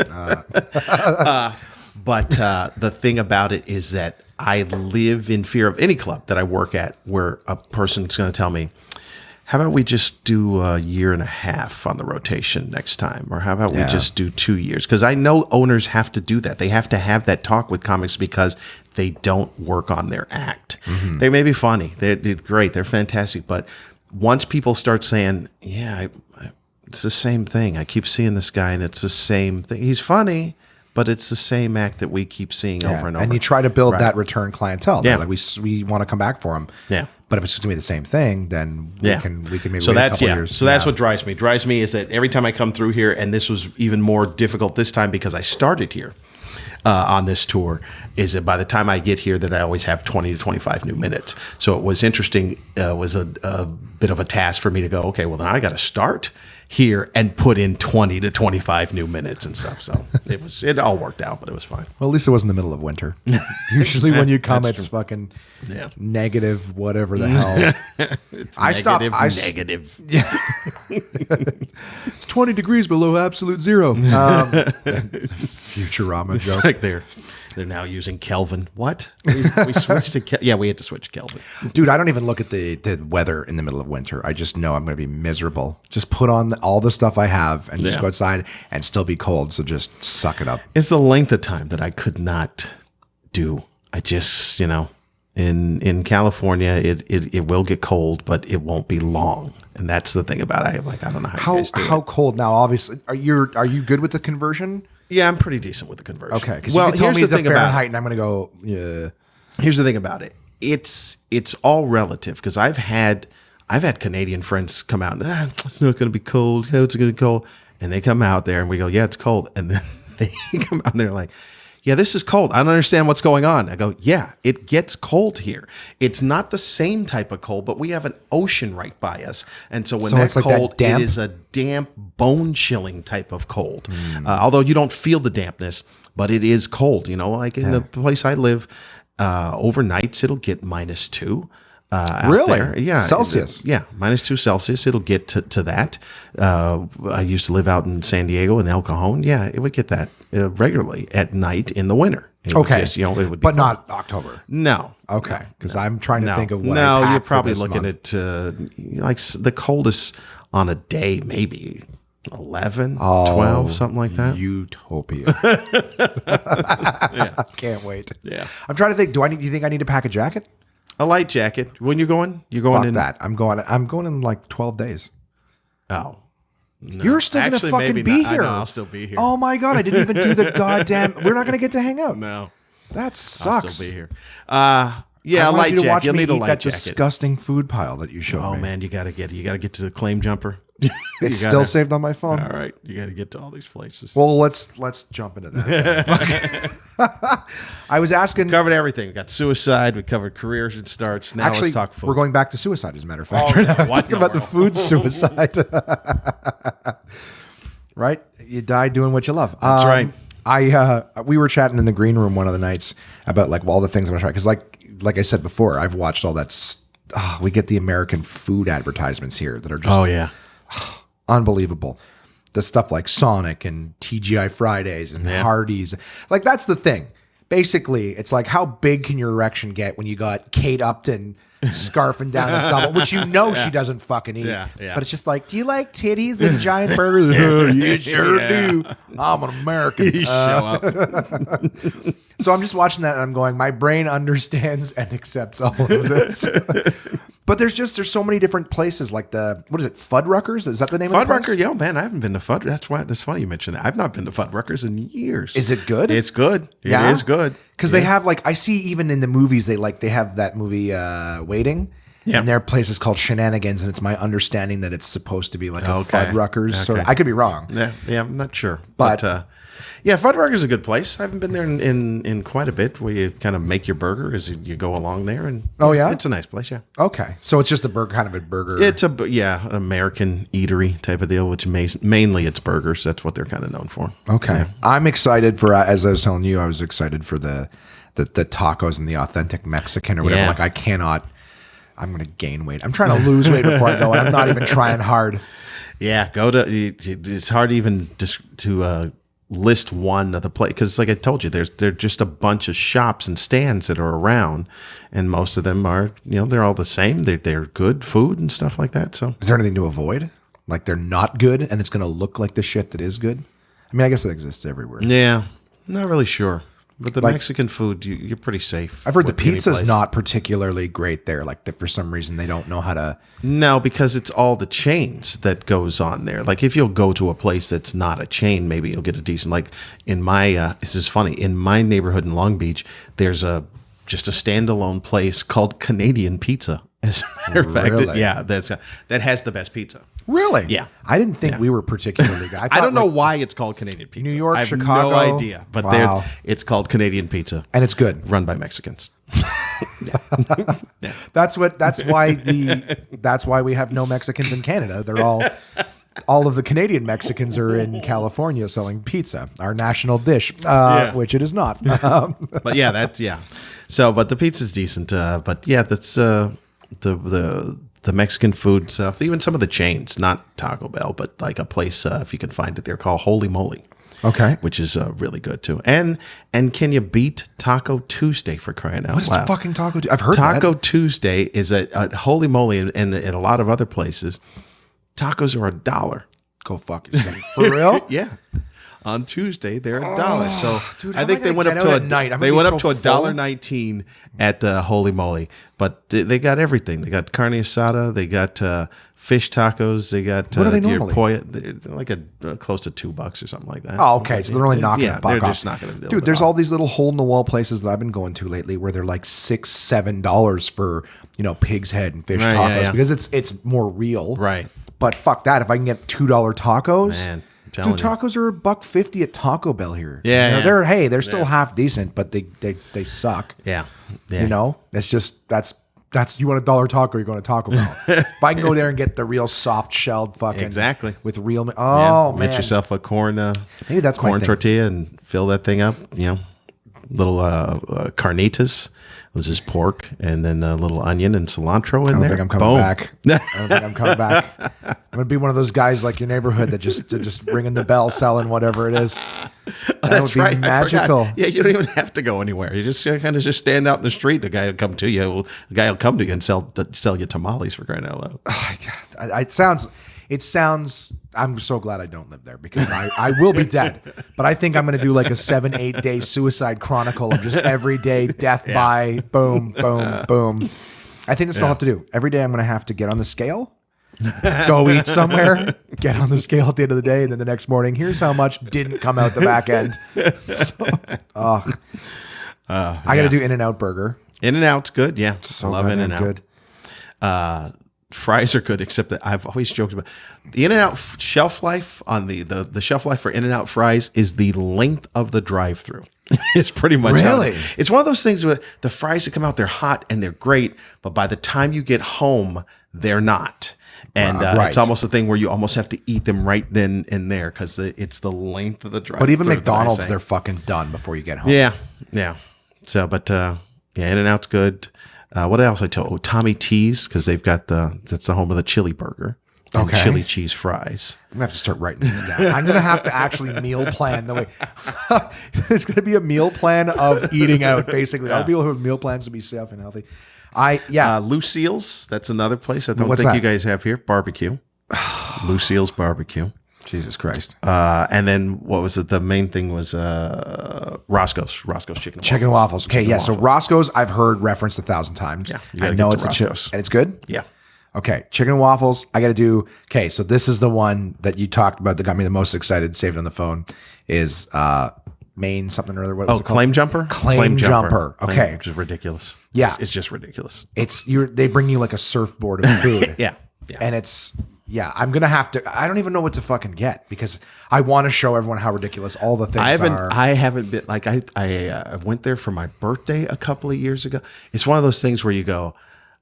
But the thing about it is that I live in fear of any club that I work at, where a person's going to tell me, how about we just do a year and a half on the rotation next time? Or how about we just do 2 years? Because I know owners have to do that. They have to have that talk with comics because they don't work on their act. Mm-hmm. They may be funny. They're great. They're fantastic. But once people start saying, it's the same thing. I keep seeing this guy and it's the same thing. He's funny, but it's the same act that we keep seeing over and over. And you try to build that return clientele. Yeah. Like we want to come back for him. Yeah. But if it's going to be the same thing, then we can maybe wait a couple years. So that's what drives me. Drives me is that every time I come through here, and this was even more difficult this time because I started here on this tour, is that by the time I get here that I always have 20 to 25 new minutes. So it was interesting. It was a bit of a task for me to go, okay, well, then I got to start here and put in 20 to 25 new minutes and stuff. So it all worked out, but it was fine. Well, at least it wasn't the middle of winter. Usually when you come, it's fucking negative, whatever the hell. It's negative. Yeah. It's 20 degrees below absolute zero. It's a Futurama joke. It's like they're now using Kelvin. What? We switched to we had to switch to Kelvin. Dude, I don't even look at the weather in the middle of winter. I just know I'm going to be miserable. Just put on all the stuff I have and just go outside and still be cold. So just suck it up. It's the length of time that I could not do. I just, in California, it will get cold, but it won't be long. And that's the thing about it. I don't know how you guys do how cold now. Obviously, are you good with the conversion? Yeah, I'm pretty decent with the conversion. Okay, because you can tell me the Fahrenheit, and I'm going to go. Yeah. Here's the thing about it. It's all relative because I've had Canadian friends come out. It's not going to be cold. It's going to be cold, and they come out there and we go, yeah, it's cold, and then they come out and they're like, yeah, this is cold. I don't understand what's going on. I go, yeah, it gets cold here. It's not the same type of cold, but we have an ocean right by us. And so when that's cold, it is a damp, bone-chilling type of cold. Although you don't feel the dampness, but it is cold. Like in the place I live, overnights it'll get -2. out Really? there. Yeah. Celsius? -2 Celsius. It'll get to that. I used to live out in San Diego in El Cajon. Yeah, it would get that regularly at night in the winter. It would Okay. just, it would be But cold. not October. No. Okay. Because I'm trying to think of what No, I you're packed for probably this looking month. at like the coldest on a day, maybe 11, 12, something like that. Utopia. Yeah. Can't wait. Yeah. I'm trying to think. Do you think I need to pack a jacket? A light jacket. When you're going? You're going Fuck in that. I'm going in like 12 days. Oh. No. You're still going to Actually, fucking maybe be not. here. I know, I'll still be here. Oh my God. I didn't even do the goddamn. We're not going to get to hang out. No. That I'll sucks. still be here. I Yeah, a want light you to watch jacket. You'll me need a eat light that jacket. disgusting food pile that you showed Oh me. man, you gotta get to the claim jumper. It's still saved on my phone. All right, you gotta get to all these places. Well, let's jump into that. I was asking. We covered everything. We got suicide. We covered careers and starts. Now Actually, let's talk food. we're going back to suicide, as a matter of fact. Oh, Right now. no, We're what? talking about the No, food suicide. Right? You die doing what you love. That's right. We were chatting in the green room one of the nights about like all the things I'm gonna try because like I said before, I've watched all that. We get the American food advertisements here that are just Oh yeah. unbelievable. The stuff like Sonic and TGI Fridays and Yeah. Hardee's. Like that's the thing. Basically, it's like how big can your erection get when you got Kate Upton scarfing down a double, which you know she doesn't fucking eat. Yeah, yeah. But it's just like, do you like titties and giant burgers? You sure Yeah. do. I'm an American. You show up. So I'm just watching that and I'm going, my brain understands and accepts all of this. But there's so many different places like what is it, Fuddruckers? Is that the name of the place? Fuddrucker, yo, man, I haven't been to Fudd. That's funny you mentioned that. I've not been to Fuddruckers in years. Is it good? It's good. Yeah? It is good. Because they have like, I see even in the movies, they have that movie Waiting. Yeah. And their place is called Shenanigans. And it's my understanding that it's supposed to be like a Okay. Fuddruckers. Sort of. Okay. I could be wrong. Yeah, I'm not sure. But- Yeah, Fuddrucker's a good place. I haven't been there in quite a bit where you kind of make your burger as you go along there. And Oh, yeah? It's a nice place, yeah. Okay. So it's just a burger, kind of a burger. It's an American eatery type of deal, which mainly it's burgers. That's what they're kind of known for. Okay. Yeah. I'm excited for, as I was telling you, I was excited for the tacos and the authentic Mexican or whatever. Yeah. Like I'm going to gain weight. I'm trying to lose weight before I go, and I'm not even trying hard. Yeah, it's hard even to list one of the place because, like I told you, there's just a bunch of shops and stands that are around, and most of them are they're all the same. They're good food and stuff like that. So Is there anything to avoid? Like they're not good, and it's going to look like the shit that is good? I mean, I guess it exists everywhere. yeah, not really sure. But the Like- Mexican food, you're pretty safe. I've heard the with any pizza's place. not particularly great there. Like for some reason, they don't know how to. No, because it's all the chains that goes on there. Like if you'll go to a place that's not a chain, maybe you'll get a decent. Like in my, this is funny. In my neighborhood in Long Beach, there's just a standalone place called Canadian Pizza. As a matter of fact, Really? that has the best pizza. Really? Yeah. I didn't think we were particularly good. I don't know why it's called Canadian Pizza. New York, I have Chicago. no idea, but Wow. it's called Canadian Pizza, And it's good. run by Mexicans. That's why we have no Mexicans in Canada. They're all of the Canadian Mexicans are in California selling pizza, our national dish, which it is not. But yeah, So, but the pizza's decent. But yeah, that's the Mexican food stuff. Even some of the chains, not Taco Bell, but like a place if you can find it, they're called Holy Moly. Okay. Which is really good too. And can you beat Taco Tuesday, for crying out What is loud? fucking Taco? I've heard Taco that. Tuesday is at Holy Moly and a lot of other places. Tacos are $1. Go fuck yourself. For real? Yeah. On Tuesday, they're $1. So dude, I how am think I they gonna went get up out to at night? I'm they gonna went be up so to full. $1.19 at Holy Moly. But they got everything. They got carne asada. They got fish tacos. They got What are they your normally? pollo. They're like close to $2 or something like that. Oh, okay. So they're only knocking a buck they're off. just not going to do Dude, there's all these little hole in the wall places that I've been going to lately where they're like $6-7 for pig's head and fish Right, tacos yeah, yeah. because it's more real. Right. But fuck that. If I can get $2 tacos, Man, I'm dude, telling you. tacos are $1.50 at Taco Bell here. Yeah, yeah. They're still half decent, but they suck. Yeah. Yeah. It's just that's you want a $1 taco, you're going to Taco Bell. If I can go there and get the real soft shelled fucking Exactly. with real Yeah, man, Get yourself a corn maybe that's my corn thing. tortilla and fill that thing up. little carnitas, which is pork, and then a little onion and cilantro in there. I don't think I'm coming back. I don't think I'm coming back. I'm gonna be one of those guys like your neighborhood that just ringing the bell, selling whatever it is. That would be magical. Yeah, you don't even have to go anywhere. You just kind of just stand out in the street. The guy will come to you. The guy will come to you and sell you tamales, for crying out loud. Oh my God. It sounds. I'm so glad I don't live there because I will be dead. But I think I'm going to do like a 7-8 day suicide chronicle of just every day death by boom, boom, boom. I think that's what I'll have to do. Every day I'm going to have to get on the scale, go eat somewhere, get on the scale at the end of the day, and then the next morning, here's how much didn't come out the back end. I got to do In-N-Out Burger. In-N-Out's good, yeah. So love In-N-Out. Good. Fries are good, except that I've always joked about the In-N-Out shelf life on the shelf life for In-N-Out fries is the length of the drive-through. It's pretty much really. It's one of those things where the fries that come out, they're hot and they're great, but by the time you get home, they're not. And it's almost a thing where you almost have to eat them right then and there because it's the length of the drive. But even McDonald's, they're fucking done before you get home. Yeah. So, but In-N-Out's good. What else I told? Tommy T's, because they've got that's the home of the chili burger and chili cheese fries. I'm gonna have to start writing these down. I'm gonna have to actually meal plan the way. It's gonna be a meal plan of eating out. Basically, all people who have meal plans to be safe and healthy. Lucille's. That's another place I don't What's think that? you guys have here. Barbecue. Lucille's barbecue. Jesus Christ. And then what was it? The main thing was Roscoe's chicken Chicken waffles. Okay, yeah. So Roscoe's, I've heard referenced 1,000 times. Yeah, you I gotta know get it's to a chip, Roscoe's. and it's good. Yeah. Okay, chicken waffles. I got to do. Okay, so this is the one that you talked about that got me the most excited. Saved on the phone is Maine something or other. What was it called? Claim Jumper. Claim Jumper. Okay, which is ridiculous. Yeah. It's just ridiculous. They bring you like a surfboard of food. Yeah. And I'm gonna have to. I don't even know what to fucking get because I want to show everyone how ridiculous all the things are. I haven't been like I went there for my birthday a couple of years ago. It's one of those things where you go,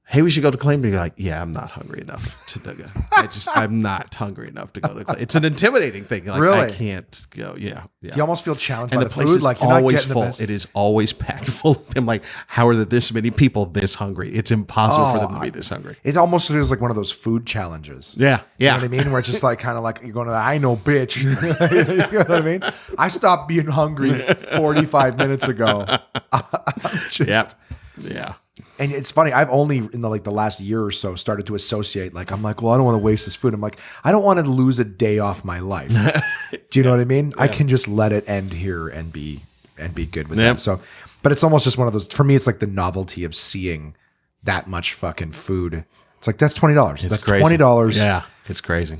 hey, we should go to Claim. And you're like, yeah, I'm not hungry enough to go. I'm not hungry enough to go to Claim. It's an intimidating thing. Like, really? I can't go. Yeah. Do you almost feel challenged And by the the place food? is Like you're always not getting full. the best. It is always packed full. I'm like, how are there this many people this hungry? It's impossible for them to be this hungry. It almost feels like one of those food challenges. Yeah. You know what I mean? Where it's just like kind of like you're going to, I know, bitch. You know what I mean? I stopped being hungry 45 minutes ago. Yeah. And it's funny. I've only in the last year or so started to associate. Like I'm like, well, I don't want to waste this food. I'm like, I don't want to lose a day off my life. Do you know what I mean? Yeah. I can just let it end here and be good with that. So, but it's almost just one of those. For me, it's like the novelty of seeing that much fucking food. It's like that's $20. That's crazy. $20. Yeah, it's crazy.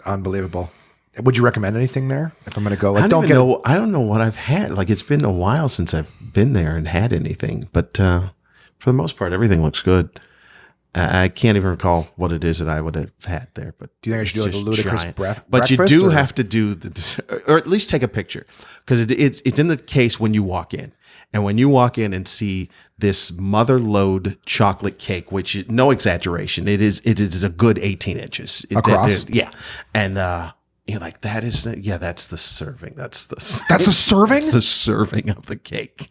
Unbelievable. Would you recommend anything there? If I'm going to go, like, I don't know what I've had. Like it's been a while since I've been there and had anything, but for the most part, everything looks good. I can't even recall what it is that I would have had there. But do you think I should do like a ludicrous breakfast? But you do have to do or at least take a picture because it's in the case when you walk in. And when you walk in and see this mother lode chocolate cake, which is no exaggeration, it is a good 18 inches across. Yeah, and you're like, that's the serving. That's the serving. The serving of the cake,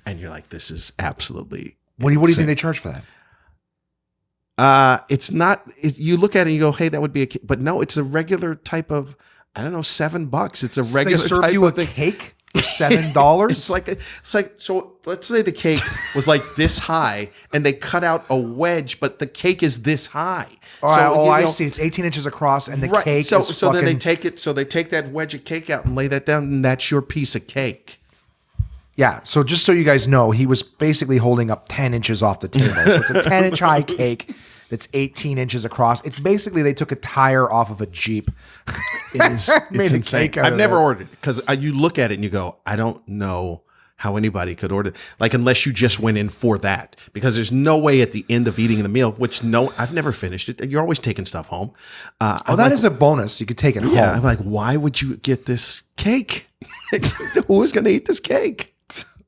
and you're like, this is absolutely. What do you think they charge for that? It's not. You look at it and you go, hey, that would be a cake, but no, it's a regular type of. I don't know, $7. It's a regular they serve type you of a cake for $7. It's like so. Let's say the cake was like this high, and they cut out a wedge, but the cake is this high. I see. It's 18 inches across, and the cake. So then they take it. So they take that wedge of cake out and lay that down, and that's your piece of cake. Yeah. So just so you guys know, he was basically holding up 10 inches off the table. So it's a 10-inch high cake that's 18 inches across. It's basically they took a tire off of a Jeep. It's insane. I've never ordered it because you look at it and you go, I don't know how anybody could order it. Like unless you just went in for that, because there's no way at the end of eating the meal, I've never finished it. You're always taking stuff home. That is a bonus. You could take it home. Yeah. I'm like, why would you get this cake? Who is going to eat this cake?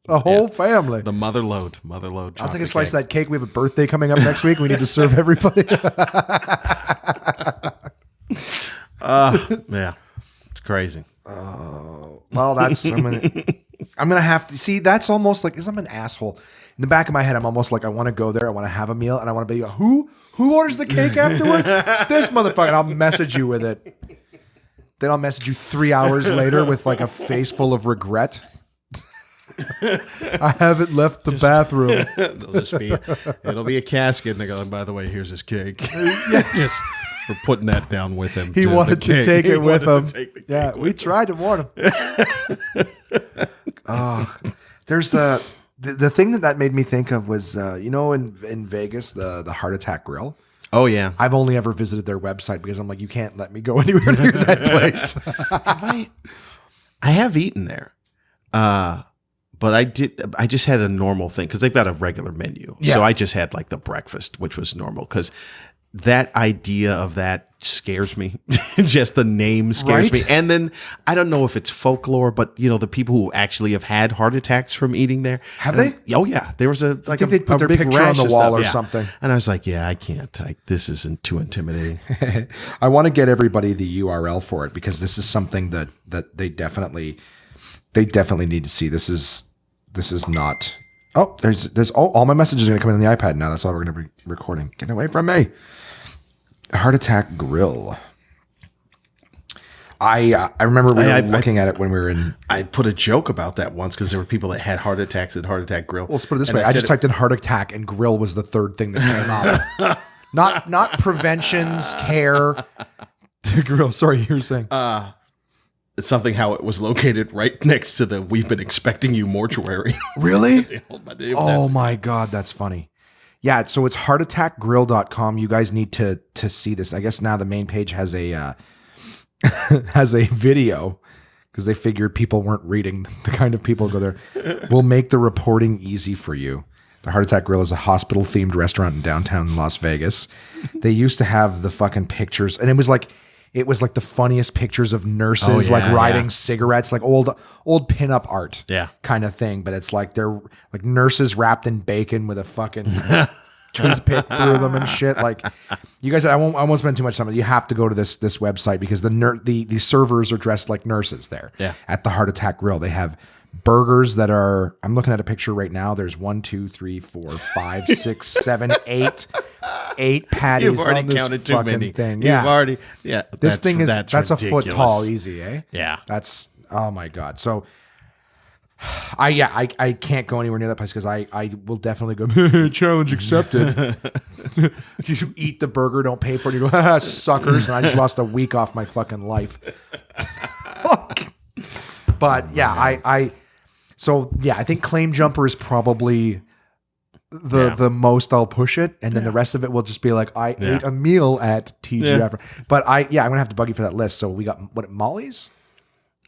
The whole family. The mother load. I'll take a slice of that cake. We have a birthday coming up next week. We need to serve everybody. Yeah, it's crazy. Well, that's. I'm I'm going to have to see. That's almost like, 'cause I'm an asshole. In the back of my head, I'm almost like, I want to go there. I want to have a meal, and I want to be, who orders the cake afterwards? This motherfucker. And I'll message you with it. Then I'll message you 3 hours later with like a face full of regret. I haven't left the bathroom. It'll be a casket, and they go, by the way, here's his cake. Just for putting that down with him. He wanted to take it with him. Yeah, we tried to warn him. There's the thing that made me think of was, in Vegas, the Heart Attack Grill. Oh, yeah. I've only ever visited their website because I'm like, you can't let me go anywhere near that place. I have eaten there. But I just had a normal thing because they've got a regular menu. Yeah. So I just had like the breakfast, which was normal because that idea of that scares me. Just the name scares me. And then I don't know if it's folklore, but the people who actually have had heart attacks from eating there. Have they? Oh yeah. There was I think they put their picture on the wall or something. And I was like, yeah, I can't. This isn't too intimidating. I want to get everybody the URL for it because this is something that they definitely need to see. This is not. Oh, there's all my messages are going to come in on the iPad now. That's all we're going to be recording. Get away from me. Heart Attack Grill. I remember we were looking at it when we were in. I put a joke about that once because there were people that had heart attacks at Heart Attack Grill. Well, let's put it this way. I just typed in heart attack and grill was the third thing that came up. Not preventions, care. Grill. Sorry, you were saying. It's something how it was located right next to the "We've been expecting you" mortuary. Really? Oh my God, that's funny. Yeah, so it's heartattackgrill.com. You guys need to see this. I guess now the main page has a has a video because they figured people weren't reading the kind of people who go there. We'll make the reporting easy for you. The Heart Attack Grill is a hospital-themed restaurant in downtown Las Vegas. They used to have the fucking pictures, and it was like the funniest pictures of nurses riding cigarettes, like old pinup art kind of thing. But it's like they're like nurses wrapped in bacon with a fucking toothpick through them and shit. Like you guys, I won't spend too much time. You have to go to this website because the servers are dressed like nurses there. Yeah. At the Heart Attack Grill, they have burgers that are. I'm looking at a picture right now. There's 1, 2, 3, 4, 5, 6, 7, 8 patties. You've already on this counted too many. Thing. You've already, This thing is that's a ridiculous. foot tall, easy, eh? Yeah. That's oh my God. So, I can't go anywhere near that place because I will definitely go. Challenge accepted. You eat the burger, don't pay for it. You go, suckers, and I just lost a week off my fucking life. But yeah, I think Claim Jumper is probably the most I'll push it, and then the rest of it will just be like I ate a meal at TGF. But I'm gonna have to bug you for that list. So we got Molly's,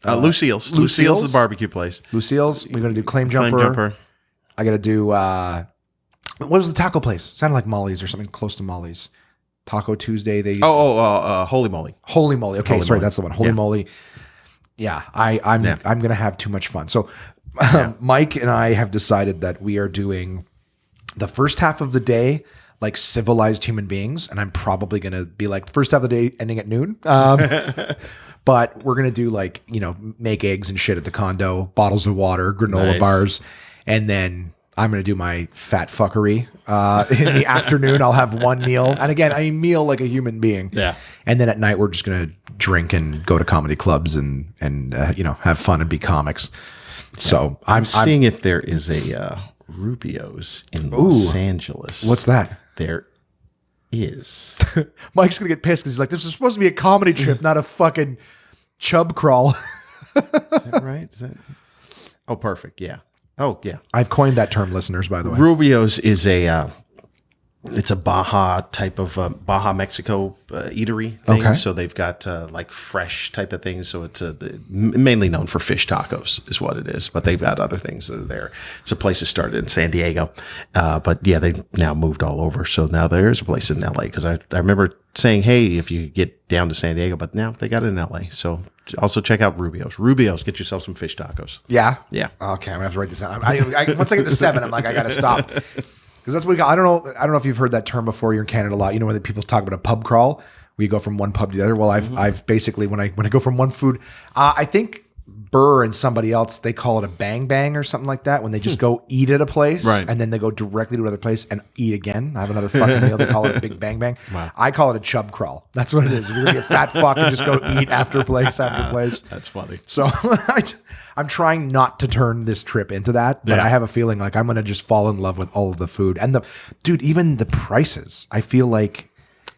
Lucille's. Lucille's is the barbecue place. Lucille's. We're gonna do Claim Jumper. I gotta do what was the taco place? Sounded like Molly's or something close to Molly's. Taco Tuesday. Holy Moly. Holy Moly. Okay, Holy sorry, Moly. that's the one. Holy Moly. Yeah, I'm gonna have too much fun. So Mike and I have decided that we are doing the first half of the day like civilized human beings, and I'm probably gonna be like first half of the day ending at noon. But we're gonna do like make eggs and shit at the condo, bottles of water, granola bars, and then I'm gonna do my fat fuckery in the afternoon. I'll have one meal, and again, I meal like a human being. Yeah, and then at night we're just gonna drink and go to comedy clubs and have fun and be comics. So I'm seeing if there is a Rubio's in Los Angeles. What's that? There is. Mike's gonna get pissed because he's like, this is supposed to be a comedy trip, not a fucking chub crawl. Is that right? Oh, perfect. Yeah. Oh, yeah. I've coined that term, listeners, by the way. Rubio's is it's a Baja type of Baja Mexico eatery thing. Okay. So they've got like fresh type of things. So it's mainly known for fish tacos is what it is. But they've got other things that are there. It's a place that started in San Diego. But yeah, they've now moved all over. So now there's a place in LA because I remember saying, hey, if you get down to San Diego, but now they got it in LA. So also check out Rubio's. Rubio's, get yourself some fish tacos. Yeah? Yeah. Okay, I'm going to have to write this down. Once I get to 7, I'm like, I got to stop. Because that's what we got. I don't know if you've heard that term before. You're in Canada a lot. When people talk about a pub crawl, where you go from one pub to the other. Well, I've basically when I go from one food, I think Burr and somebody else, they call it a bang bang or something like that when they just go eat at a place and then they go directly to another place and eat again. I have another fucking meal. They call it a big bang bang. Wow. I call it a chub crawl. That's what it is. If you're going to be a fat fuck and just go eat after place after place. That's funny. So I'm trying not to turn this trip into that, but I have a feeling like I'm going to just fall in love with all of the food. And even the prices. I feel like,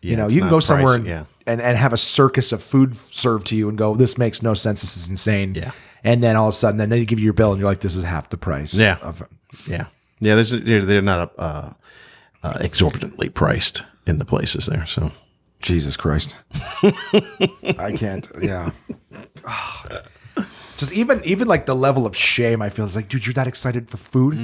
you can go somewhere and have a circus of food served to you and go, this makes no sense. This is insane. Yeah. And then all of a sudden, then they give you your bill and you're like, this is half the price. Yeah. They're not exorbitantly priced in the places there. So Jesus Christ. I can't. Yeah. Just even like the level of shame I feel is like, dude, you're that excited for food?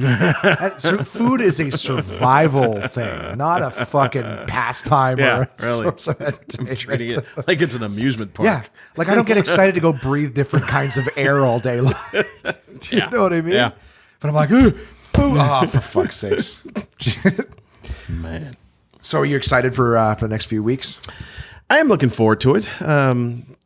Food is a survival thing, not a fucking pastime or a source of entertainment. Like it's an amusement park. Yeah. Like I don't get excited to go breathe different kinds of air all day long. You know what I mean? Yeah. But I'm like, food. Oh, for fuck's sakes. Man. So are you excited for the next few weeks? I am looking forward to it.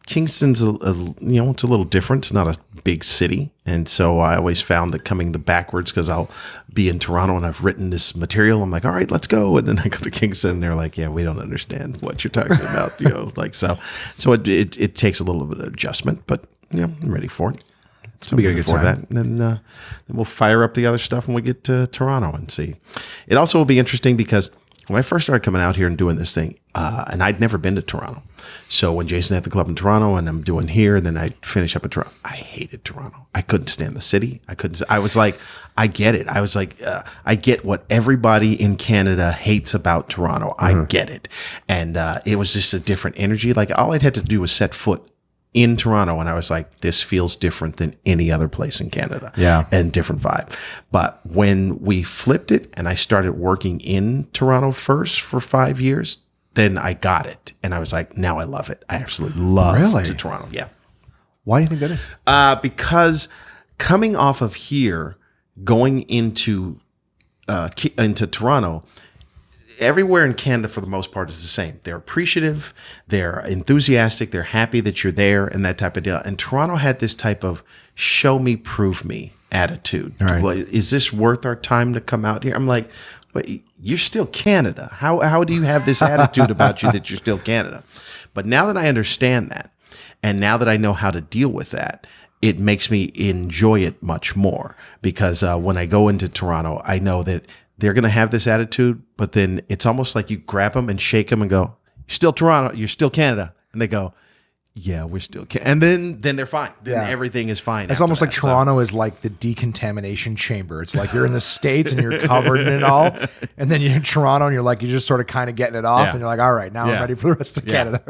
Kingston's it's a little different. It's not a big city, and so I always found that coming the backwards because I'll be in Toronto and I've written this material. I'm like, all right, let's go, and then I go to Kingston, and they're like, yeah, we don't understand what you're talking about, So it takes a little bit of adjustment, but I'm ready for it. So we got a good time. That. And then we'll fire up the other stuff when we get to Toronto and see. It also will be interesting because when I first started coming out here and doing this thing, and I'd never been to Toronto. So when Jason had the club in Toronto and I'm doing here, and then I finish up in Toronto, I hated Toronto. I couldn't stand the city. I was like, I get it. I was like, I get what everybody in Canada hates about Toronto. I get it. And it was just a different energy. Like all I'd had to do was set foot in Toronto, and I was like, this feels different than any other place in Canada. Yeah. And different vibe. But when we flipped it and I started working in Toronto first for 5 years, then I got it. And I was like, now I love it. I absolutely love Toronto. Yeah. Why do you think that is? Because coming off of here, going into Toronto, everywhere in Canada, for the most part, is the same. They're appreciative, they're enthusiastic, they're happy that you're there, and that type of deal. And Toronto had this type of show me, prove me attitude. Right. Like, is this worth our time to come out here? I'm like, but you're still Canada. How do you have this attitude about you that you're still Canada? But now that I understand that, and now that I know how to deal with that, it makes me enjoy it much more. Because when I go into Toronto, I know that they're going to have this attitude, but then it's almost like you grab them and shake them and go, you're still Toronto, you're still Canada. And they go, yeah, we're still Canada. And then they're fine. Then everything is fine. It's almost like Toronto is like the decontamination chamber. It's like you're in the States and you're covered in it all. And then you're in Toronto and you're just sort of kind of getting it off. And you're like, all right, now I'm ready for the rest of Canada.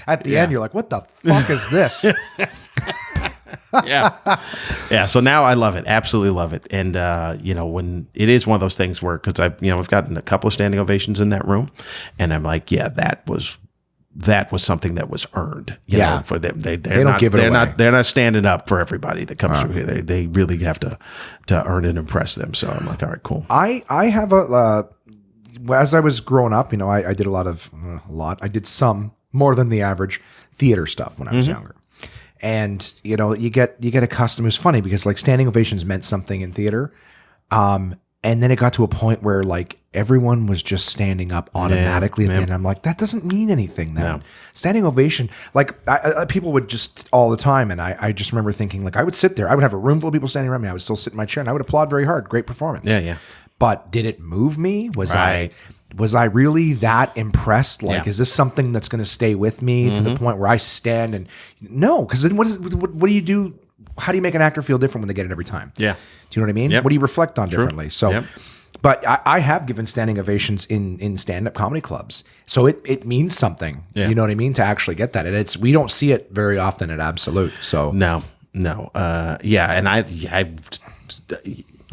At the end, you're like, what the fuck is this? Yeah. So now I love it. Absolutely love it. And, when it is one of those things where, because I've gotten a couple of standing ovations in that room, and I'm like, yeah, that was something that was earned, you know, for them. They don't give it away. They're not standing up for everybody that comes through here. They really have to earn and impress them. So I'm like, all right, cool. I have as I was growing up, I did I did some more than the average theater stuff when I was younger. And, you get accustomed. It was funny because like standing ovations meant something in theater. And then it got to a point where like everyone was just standing up automatically at the end. I'm like, that doesn't mean anything then. No. Standing ovation, like people would just all the time. And I just remember thinking like I would sit there. I would have a room full of people standing around me. I would still sit in my chair and I would applaud very hard. Great performance. Yeah. But did it move me? Was I really that impressed? Like, is this something that's going to stay with me to the point where I stand and no? Because then what do you do? How do you make an actor feel different when they get it every time? Yeah. Do you know what I mean? Yep. What do you reflect on differently? So, but I have given standing ovations in stand-up comedy clubs. So it means something. Yeah. You know what I mean? To actually get that. And we don't see it very often at Absolute. So No. And I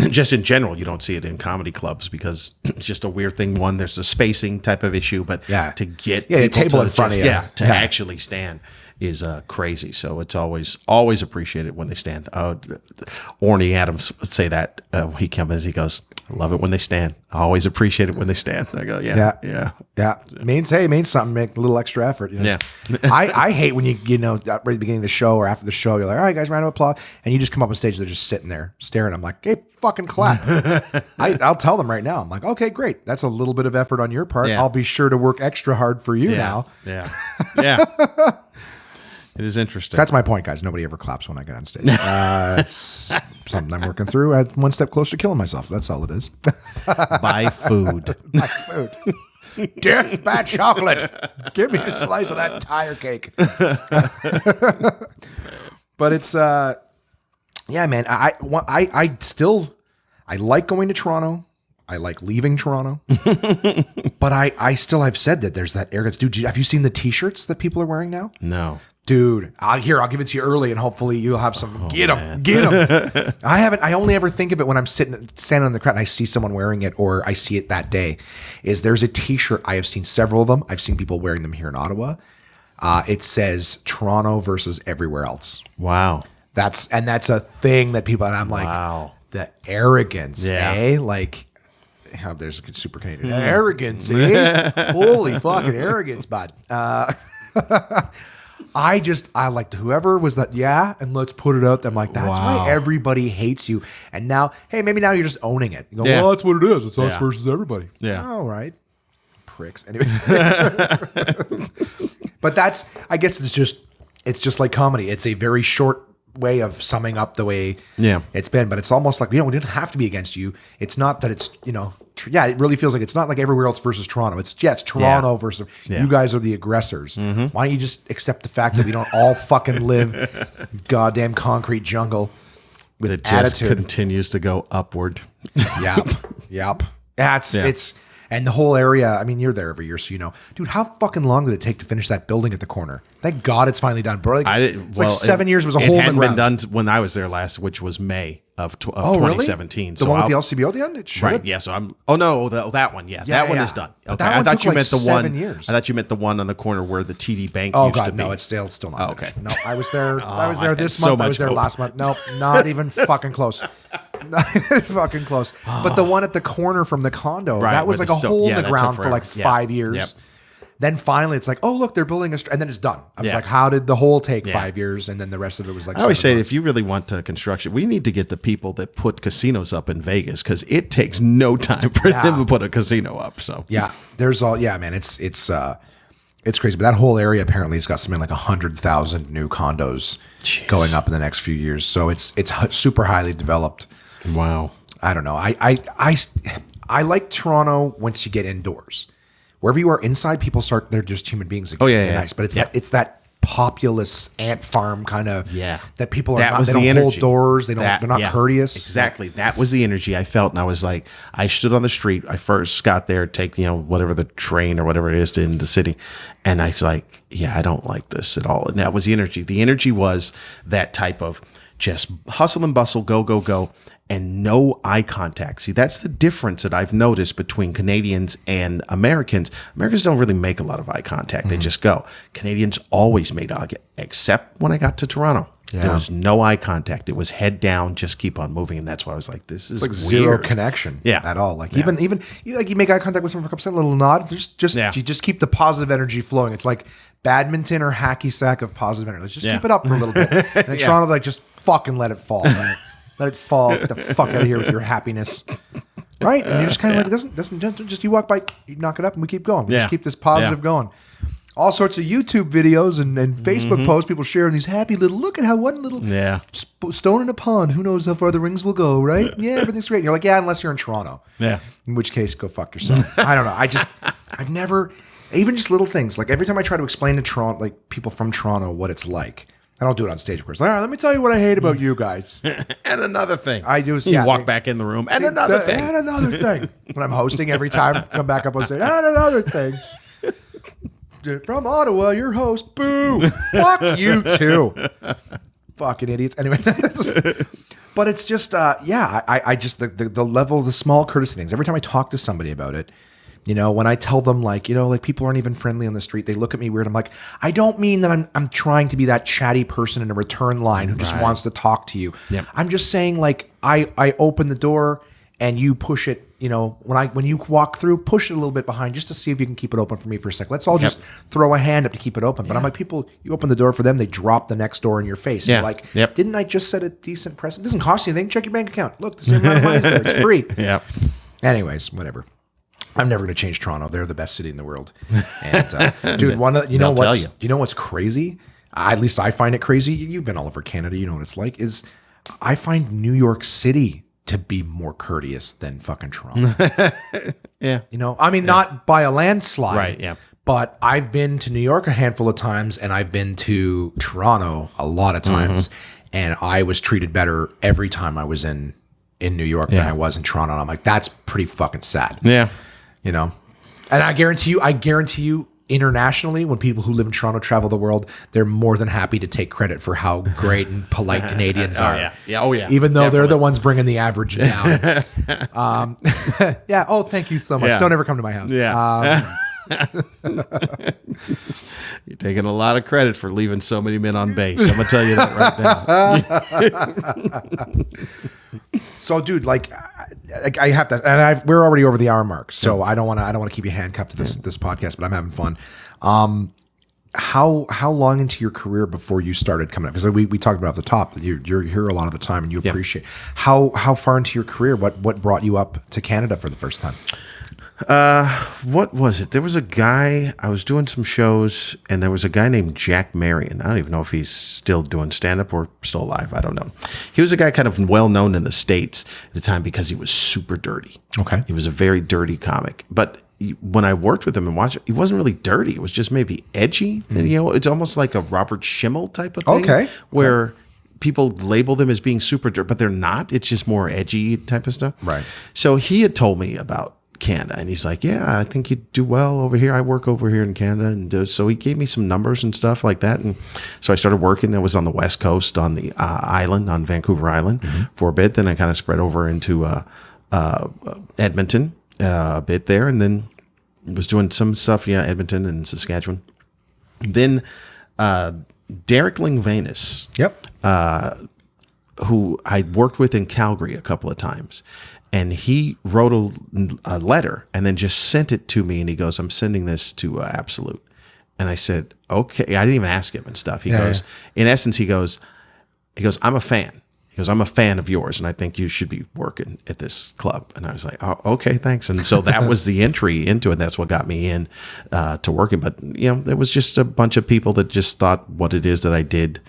just in general, you don't see it in comedy clubs because it's just a weird thing. One, there's a spacing type of issue, but to get a table in front of you, to actually stand is crazy. So it's always appreciated when they stand. Orny Adams would say that he comes, he goes, I love it when they stand. I always appreciate it when they stand. I go, yeah. Means something, make a little extra effort. Yeah. I hate when you know, right at the beginning of the show or after the show, you're like, all right, guys, round of applause. And you just come up on stage, they're just sitting there staring. I'm like, hey, fucking clap. I'll tell them right now. I'm like, okay, great. That's a little bit of effort on your part. Yeah. I'll be sure to work extra hard for you now. Yeah. Yeah. It is interesting. That's my point, guys. Nobody ever claps when I get on stage. It's something I'm working through. I'm one step closer to killing myself. That's all it is. Buy food. Buy food. Death by chocolate. Give me a slice of that tire cake. But it's, yeah, man. I still like going to Toronto. I like leaving Toronto. But I've said that there's that arrogance. Dude, have you seen the t-shirts that people are wearing now? No. Dude, I'll give it to you early, and hopefully you'll have some. Get them. I only ever think of it when I'm standing in the crowd and I see someone wearing it, or I see it that day. There's a T-shirt, I have seen several of them. I've seen people wearing them here in Ottawa. It says Toronto versus everywhere else. Wow. That's a thing that people, and I'm like, wow, the arrogance, eh? Like, there's a super Canadian arrogance, eh? Holy fucking arrogance, bud. I like whoever was that, and let's put it out there. I'm like, that's why everybody hates you. And now, hey, maybe now you're just owning it. You go, well, that's what it is. It's us versus everybody. Yeah. All right. Pricks. Anyway. But I guess it's just like comedy. It's a very short way of summing up the way it's been, but it's almost like, we didn't have to be against you. It's not that it's, it really feels like it's not like everywhere else versus Toronto. It's Toronto versus you guys are the aggressors. Mm-hmm. Why don't you just accept the fact that we don't all fucking live goddamn concrete jungle with it attitude. Just continues to go upward. Yep. It's and the whole area, I mean, you're there every year, so you know. Dude, how fucking long did it take to finish that building at the corner? Thank God it's finally done, bro. Like 7 years was a hole in the ground. It hadn't been done when I was there last, which was May of really? 2017. The one with the LCBO at the end? It should have. Right, yeah. So that one, that one is done. Okay. That one took like 7 years. I thought you meant the one on the corner where the TD Bank used to be. No, it's still not finished. Okay. No, I was there. I was there this month. I was there last month. Nope, not even fucking close. Not even fucking close. But the one at the corner from the condo, that was like a hole in the ground for like 5 years. Yep. Then finally, it's like, oh, look, they're building and then it's done. I was like, how did the whole take 5 years? And then the rest of it was like, I always say, if you really want construction, we need to get the people that put casinos up in Vegas, because it takes no time for them to put a casino up. So there's man, it's crazy. But that whole area apparently has got something like 100,000 new condos going up in the next few years. So it's super highly developed. Wow. I don't know. I like Toronto once you get indoors. Wherever you are inside, they're just human beings. They're nice. But it's that populous ant farm kind of that people are not, they don't hold doors. They're not courteous. Exactly. That was the energy I felt. And I was like, I stood on the street. I first got there, take, whatever the train or whatever it is in the city. And I was like, I don't like this at all. And that was the energy. The energy was that type of just hustle and bustle, go, go, go. And no eye contact. See, that's the difference that I've noticed between Canadians and Americans. Americans don't really make a lot of eye contact. They just go. Canadians always made eye contact, except when I got to Toronto. Yeah. There was no eye contact. It was head down, just keep on moving. And that's why I was like, this is like weird. Zero connection at all. Like even like you make eye contact with someone for a couple seconds, a little nod. You just keep the positive energy flowing. It's like badminton or hacky sack of positive energy. Let's just keep it up for a little bit. And in Toronto, like just fucking let it fall. Right? Let it fall. Get the fuck out of here with your happiness. Right? And you're just kind of like, it doesn't just, you walk by, you knock it up and we keep going. We just keep this positive going. All sorts of YouTube videos and Facebook posts, people sharing these happy look at how one little stone in a pond, who knows how far the rings will go, right? Yeah, everything's great. And you're like, unless you're in Toronto. Yeah. In which case, go fuck yourself. I don't know. I've never, even just little things, like every time I try to explain to Toronto, like people from Toronto, what it's like. I don't do it on stage, of course. All right, let me tell you what I hate about you guys. And another thing. I do. You walk back in the room. And another thing. And another thing. When I'm hosting every time, come back up and say, and another thing. From Ottawa, your host. Boo. Fuck you too. Fucking idiots. Anyway. But it's just, I just, the level, the small courtesy things. Every time I talk to somebody about it, when I tell them like people aren't even friendly on the street, they look at me weird. I'm like, I don't mean that I'm trying to be that chatty person in a return line who just wants to talk to you. Yep. I'm just saying like I open the door and you push it when you walk through, push it a little bit behind just to see if you can keep it open for me for a sec. Let's all just throw a hand up to keep it open. But I'm like, people, you open the door for them, they drop the next door in your face. Yeah. You're like, didn't I just set a decent precedent? It doesn't cost you anything. Check your bank account. Look, the same amount of money's there. It's free. Yeah. Anyways, whatever. I'm never going to change Toronto. They're the best city in the world. And dude, you know what's crazy? At least I find it crazy. You've been all over Canada. You know what it's like. Is I find New York City to be more courteous than fucking Toronto. Yeah. I mean, not by a landslide. Right. Yeah. But I've been to New York a handful of times, and I've been to Toronto a lot of times, and I was treated better every time I was in New York than I was in Toronto. And I'm like, that's pretty fucking sad. Yeah. And I guarantee you, internationally, when people who live in Toronto travel the world, they're more than happy to take credit for how great and polite Canadians are. Yeah. Yeah. Oh, yeah. Even though they're the ones bringing the average down. Yeah. Oh, thank you so much. Yeah. Don't ever come to my house. Yeah. You're taking a lot of credit for leaving so many men on base. I'm gonna tell you that right now. So, dude, like I have to, and we're already over the hour mark, so I don't want to keep you handcuffed to this podcast, but I'm having fun. How long into your career before you started coming up? Because we talked about at the top that you're here a lot of the time, and you appreciate how far into your career. What brought you up to Canada for the first time? What was it? There was a guy, I was doing some shows, and there was a guy named Jack Marion. I don't even know if he's still doing stand-up or still alive. I don't know. He was a guy kind of well-known in the States at the time because he was super dirty. Okay. He was a very dirty comic. But when I worked with him and watched it, he wasn't really dirty. It was just maybe edgy. And, it's almost like a Robert Schimmel type of thing. Okay. Where people label them as being super dirty, but they're not. It's just more edgy type of stuff. Right. So he had told me about Canada, and he's like, yeah, I think you'd do well over here. I work over here in Canada. And so he gave me some numbers and stuff like that. And so I started working. I was on the West Coast on the island, on Vancouver Island for a bit. Then I kind of spread over into Edmonton a bit there, and then was doing some stuff, Edmonton and Saskatchewan. Then Derek Lingvanus, who I worked with in Calgary a couple of times. And he wrote a letter and then just sent it to me. And he goes, I'm sending this to Absolute. And I said, okay. I didn't even ask him and stuff. He goes, in essence, he goes, I'm a fan. He goes, I'm a fan of yours, and I think you should be working at this club. And I was like, oh, okay, thanks. And so that was the entry into it. That's what got me in to working. But, there was just a bunch of people that just thought what it is that I did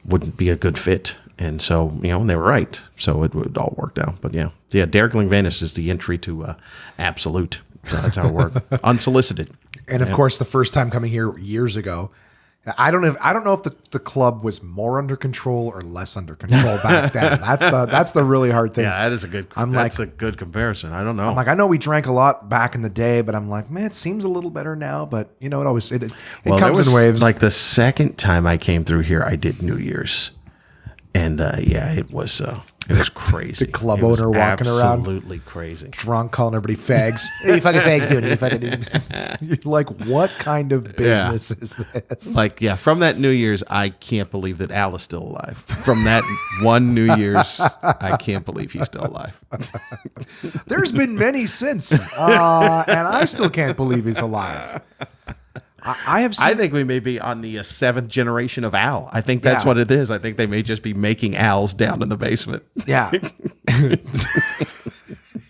wouldn't be a good fit. And so, they were right. So it all worked out. But yeah, Derek Lingvanus is the entry to Absolute. So that's how it worked. Unsolicited. And of course, the first time coming here years ago, I don't know if the club was more under control or less under control back then. That's the really hard thing. Yeah, that is a good. That's a good comparison. I don't know. I'm like, I know we drank a lot back in the day, but I'm like, man, it seems a little better now. But it comes in waves. Like the second time I came through here, I did New Year's. And it was crazy. The club owner walking around, absolutely crazy, drunk, calling everybody fags. Hey, you fucking fags, dude. You fucking. You're like, what kind of business is this? Like, from that New Year's, I can't believe that Al is still alive. From that one New Year's, I can't believe he's still alive. There's been many since, and I still can't believe he's alive. I think we may be on the seventh generation of Al. I think that's what it is. I think they may just be making Als down in the basement. Yeah.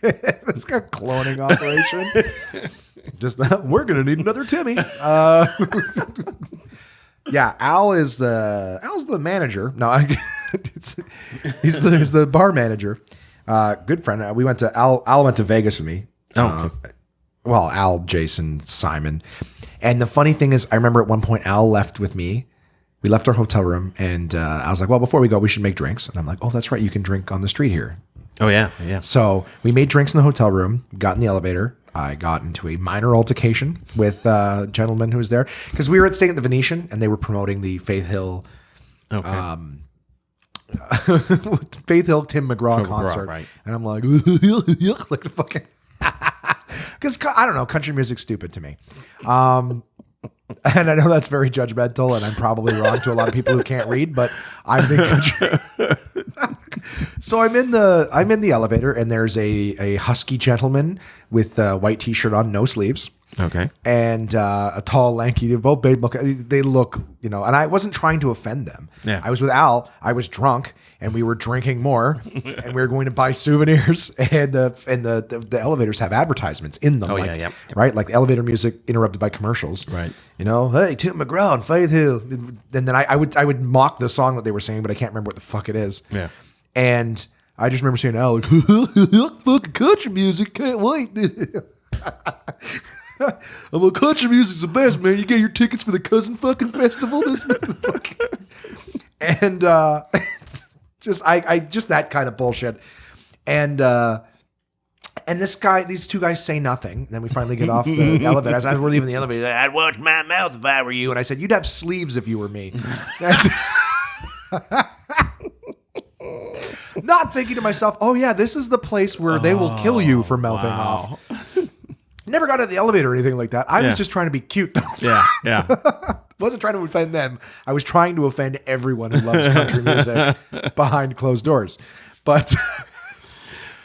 It's got a cloning operation. Just we're gonna need another Timmy. Al's the manager. No, he's the bar manager. Good friend. We went to Al went to Vegas with me. Well, Al, Jason, Simon. And the funny thing is, I remember at one point Al left with me. We left our hotel room, and I was like, well, before we go, we should make drinks. And I'm like, oh, that's right. You can drink on the street here. Oh, yeah. Yeah. So we made drinks in the hotel room, got in the elevator. I got into a minor altercation with a gentleman who was there because we were staying at the Venetian, and they were promoting the Faith Hill Faith Hill Tim McGraw concert. Right. And I'm like, like the fucking... Because I don't know, country music's stupid to me, and I know that's very judgmental, and I'm probably wrong to a lot of people who can't read. But I think country. So I'm in the elevator, and there's a husky gentleman with a white t-shirt on, no sleeves. Okay. And a tall, lanky, they both they look, and I wasn't trying to offend them. Yeah. I was with Al. I was drunk, and we were drinking more, and we were going to buy souvenirs. And the elevators have advertisements in them. Oh, like, yeah. Right, like elevator music interrupted by commercials. Right. Hey, Tim McGraw and Faith Hill. And then I would mock the song that they were singing, but I can't remember what the fuck it is. Yeah. And I just remember saying, Al, like, fucking country music, can't wait. I'm like, country music's the best, man. You get your tickets for the Cousin fucking Festival this and just that kind of bullshit. And these two guys say nothing. Then we finally get off the elevator. As we're leaving the elevator, I'd watch my mouth if I were you. And I said, you'd have sleeves if you were me. Not thinking to myself, oh yeah, this is the place where they will kill you for mouthing off. Never got out of the elevator or anything like that. I was just trying to be cute. Yeah. Wasn't trying to offend them. I was trying to offend everyone who loves country music behind closed doors. But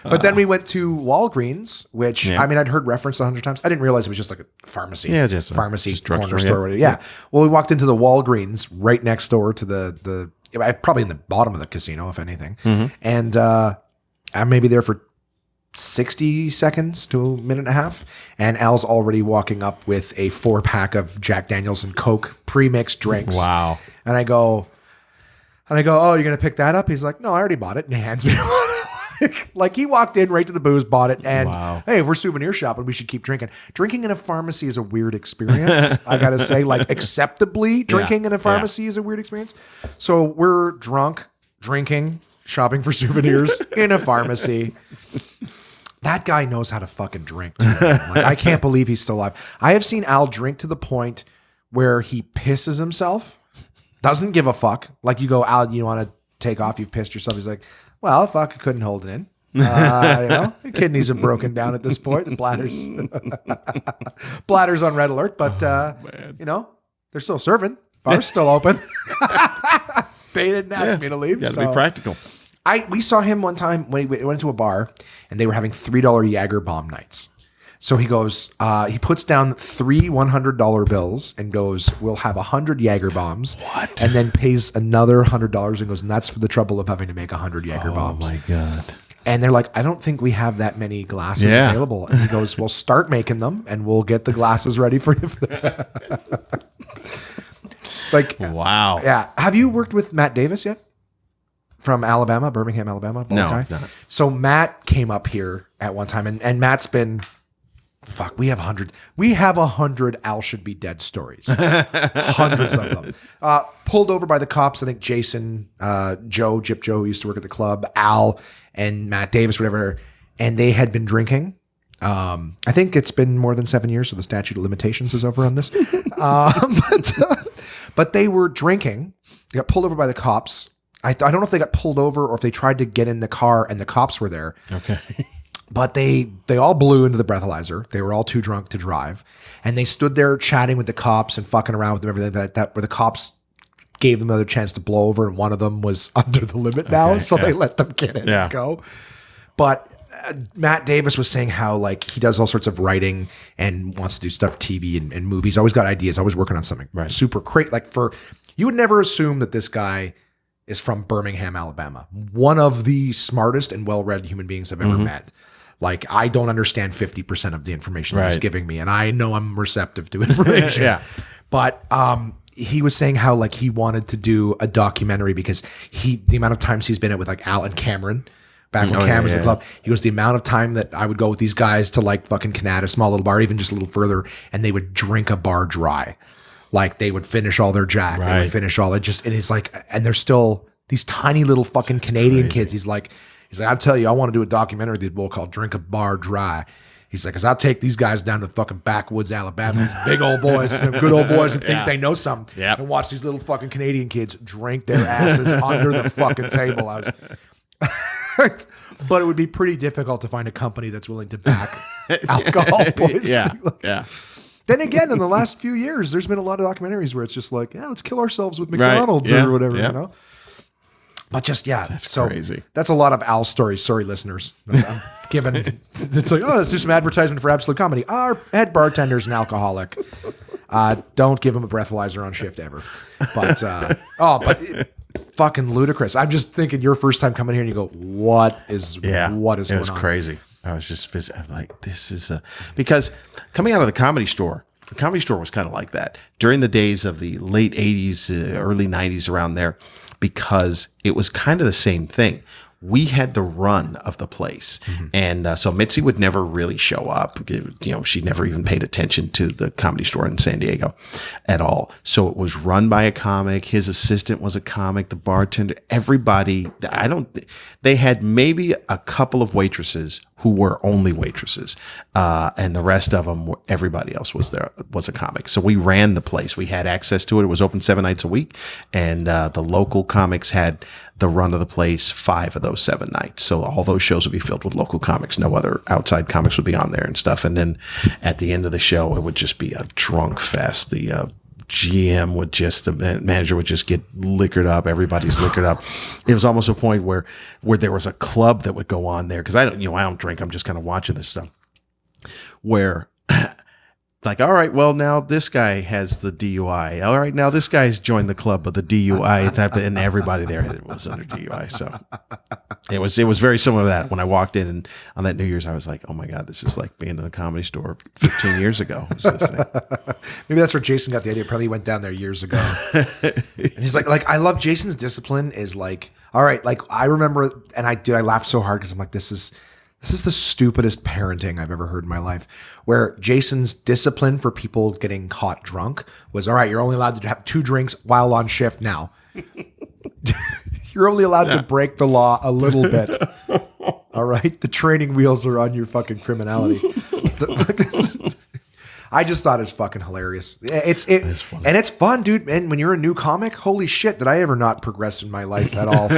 then we went to Walgreens, which I'd heard referenced 100 times. I didn't realize it was just like a pharmacy. Yeah, just pharmacy, just corner drugstore, store. Yeah. Well, we walked into the Walgreens right next door to the probably in the bottom of the casino, if anything. Mm-hmm. And I'm maybe there for 60 seconds to a minute and a half, and Al's already walking up with a 4-pack of Jack Daniels and Coke pre-mixed drinks. Wow. And I go, oh, you're gonna pick that up? He's like, no, I already bought it, and he hands me one. Like he walked in right to the booze, bought it, and hey, if we're souvenir shopping, we should keep drinking. Drinking in a pharmacy is a weird experience. I gotta say, like acceptably drinking in a pharmacy is a weird experience. So we're drunk, drinking, shopping for souvenirs in a pharmacy. That guy knows how to fucking drink. Like, I can't believe he's still alive. I have seen Al drink to the point where he pisses himself, doesn't give a fuck. Like you go, Al, you want to take off? You've pissed yourself. He's like, well, fuck, I couldn't hold it in. The kidneys have broken down at this point. The bladder's on red alert, but they're still serving. Bar's still open. They didn't ask me to leave. Got to be practical. We saw him one time when we went to a bar and they were having $3 Jaeger bomb nights. So he goes, he puts down 3 $100 bills and goes, we'll have 100 Jaeger bombs. What? And then pays another $100 and goes, and that's for the trouble of having to make 100 Jaeger bombs. Oh my God. And they're like, I don't think we have that many glasses available. And he goes, well, start making them and we'll get the glasses ready for you. Like, wow. Yeah. Have you worked with Matt Davis yet? From Alabama, Birmingham, Alabama? No, guy? not. So Matt came up here at one time, and Matt's been, we have 100. We have 100 Al Should Be Dead stories. Hundreds of them. Pulled over by the cops. I think Jason, Jip Joe, who used to work at the club, Al, and Matt Davis, whatever, and they had been drinking. I think it's been more than 7 years, so the statute of limitations is over on this. But they were drinking. They got pulled over by the cops. I don't know if they got pulled over or if they tried to get in the car and the cops were there. Okay. But they all blew into the breathalyzer. They were all too drunk to drive. And they stood there chatting with the cops and fucking around with them, everything that where the cops gave them another chance to blow over, and one of them was under the limit now. So they let them get in and go. But Matt Davis was saying how like he does all sorts of writing and wants to do stuff, TV and movies. Always got ideas. Always working on something super great. Like you would never assume that this guy is from Birmingham, Alabama. One of the smartest and well-read human beings I've ever met. Like, I don't understand 50% of the information he's giving me, and I know I'm receptive to information. But he was saying how like he wanted to do a documentary because the amount of times he's been at with like Al and Cameron back when Cam was the club. He goes, the amount of time that I would go with these guys to like fucking Canada, a small little bar, even just a little further, and they would drink a bar dry. Like they would finish all their Jack. They would finish all it just, and it's like, and they're still these tiny little fucking Canadian kids. He's like, I'll tell you, I want to do a documentary with this bull called Drink a Bar Dry. He's like, cause I'll take these guys down to the fucking backwoods, Alabama, these big old boys, good old boys who think they know something, and watch these little fucking Canadian kids drink their asses under the fucking table. But it would be pretty difficult to find a company that's willing to back alcohol poisoning. Then again, in the last few years, there's been a lot of documentaries where it's just like, let's kill ourselves with McDonald's or whatever, you know? But just, yeah. That's so crazy. That's a lot of Al stories. Sorry, listeners. I'm given, it's like, oh, let's do some advertisement for Absolute Comedy. Our head bartender's an alcoholic. Don't give him a breathalyzer on shift ever. But, fucking ludicrous. I'm just thinking your first time coming here and you go, what is going on? It was crazy. I was just I'm like, this is because coming out of the Comedy Store was kind of like that during the days of the late 80s, early 90s, around there, because it was kind of the same thing. We had the run of the place. And so Mitzi would never really show up. You know, she never even paid attention to the Comedy Store in San Diego at all. So it was run by a comic. His assistant was a comic, the bartender, everybody. They had maybe a couple of waitresses who were only waitresses. And the rest of them, everybody else was a comic. So we ran the place. We had access to it. It was open 7 nights a week. And the local comics had the run of the place 5 of those 7 nights. So all those shows would be filled with local comics. No other outside comics would be on there and stuff. And then at the end of the show, it would just be a drunk fest. The the manager would just get liquored up. Everybody's liquored up. It was almost a point where there was a club that would go on there. Cause I don't drink. I'm just kind of watching this stuff where like, all right, well, now this guy has the DUI. All right, now this guy's joined the club of the DUI type of, and everybody there was under DUI. So it was very similar to that. When I walked in and on that New Year's, I was like, oh my God, this is like being in the Comedy Store 15 years ago. Maybe that's where Jason got the idea. Probably went down there years ago. And he's like, I love Jason's discipline is like, all right, like I remember, and I laughed so hard because I'm like, this is the stupidest parenting I've ever heard in my life, where Jason's discipline for people getting caught drunk was, all right, you're only allowed to have 2 drinks while on shift now. You're only allowed to break the law a little bit. All right? The training wheels are on your fucking criminality. I just thought it's fucking hilarious. It's funny. And it's fun, dude. And when you're a new comic, holy shit, did I ever not progress in my life at all?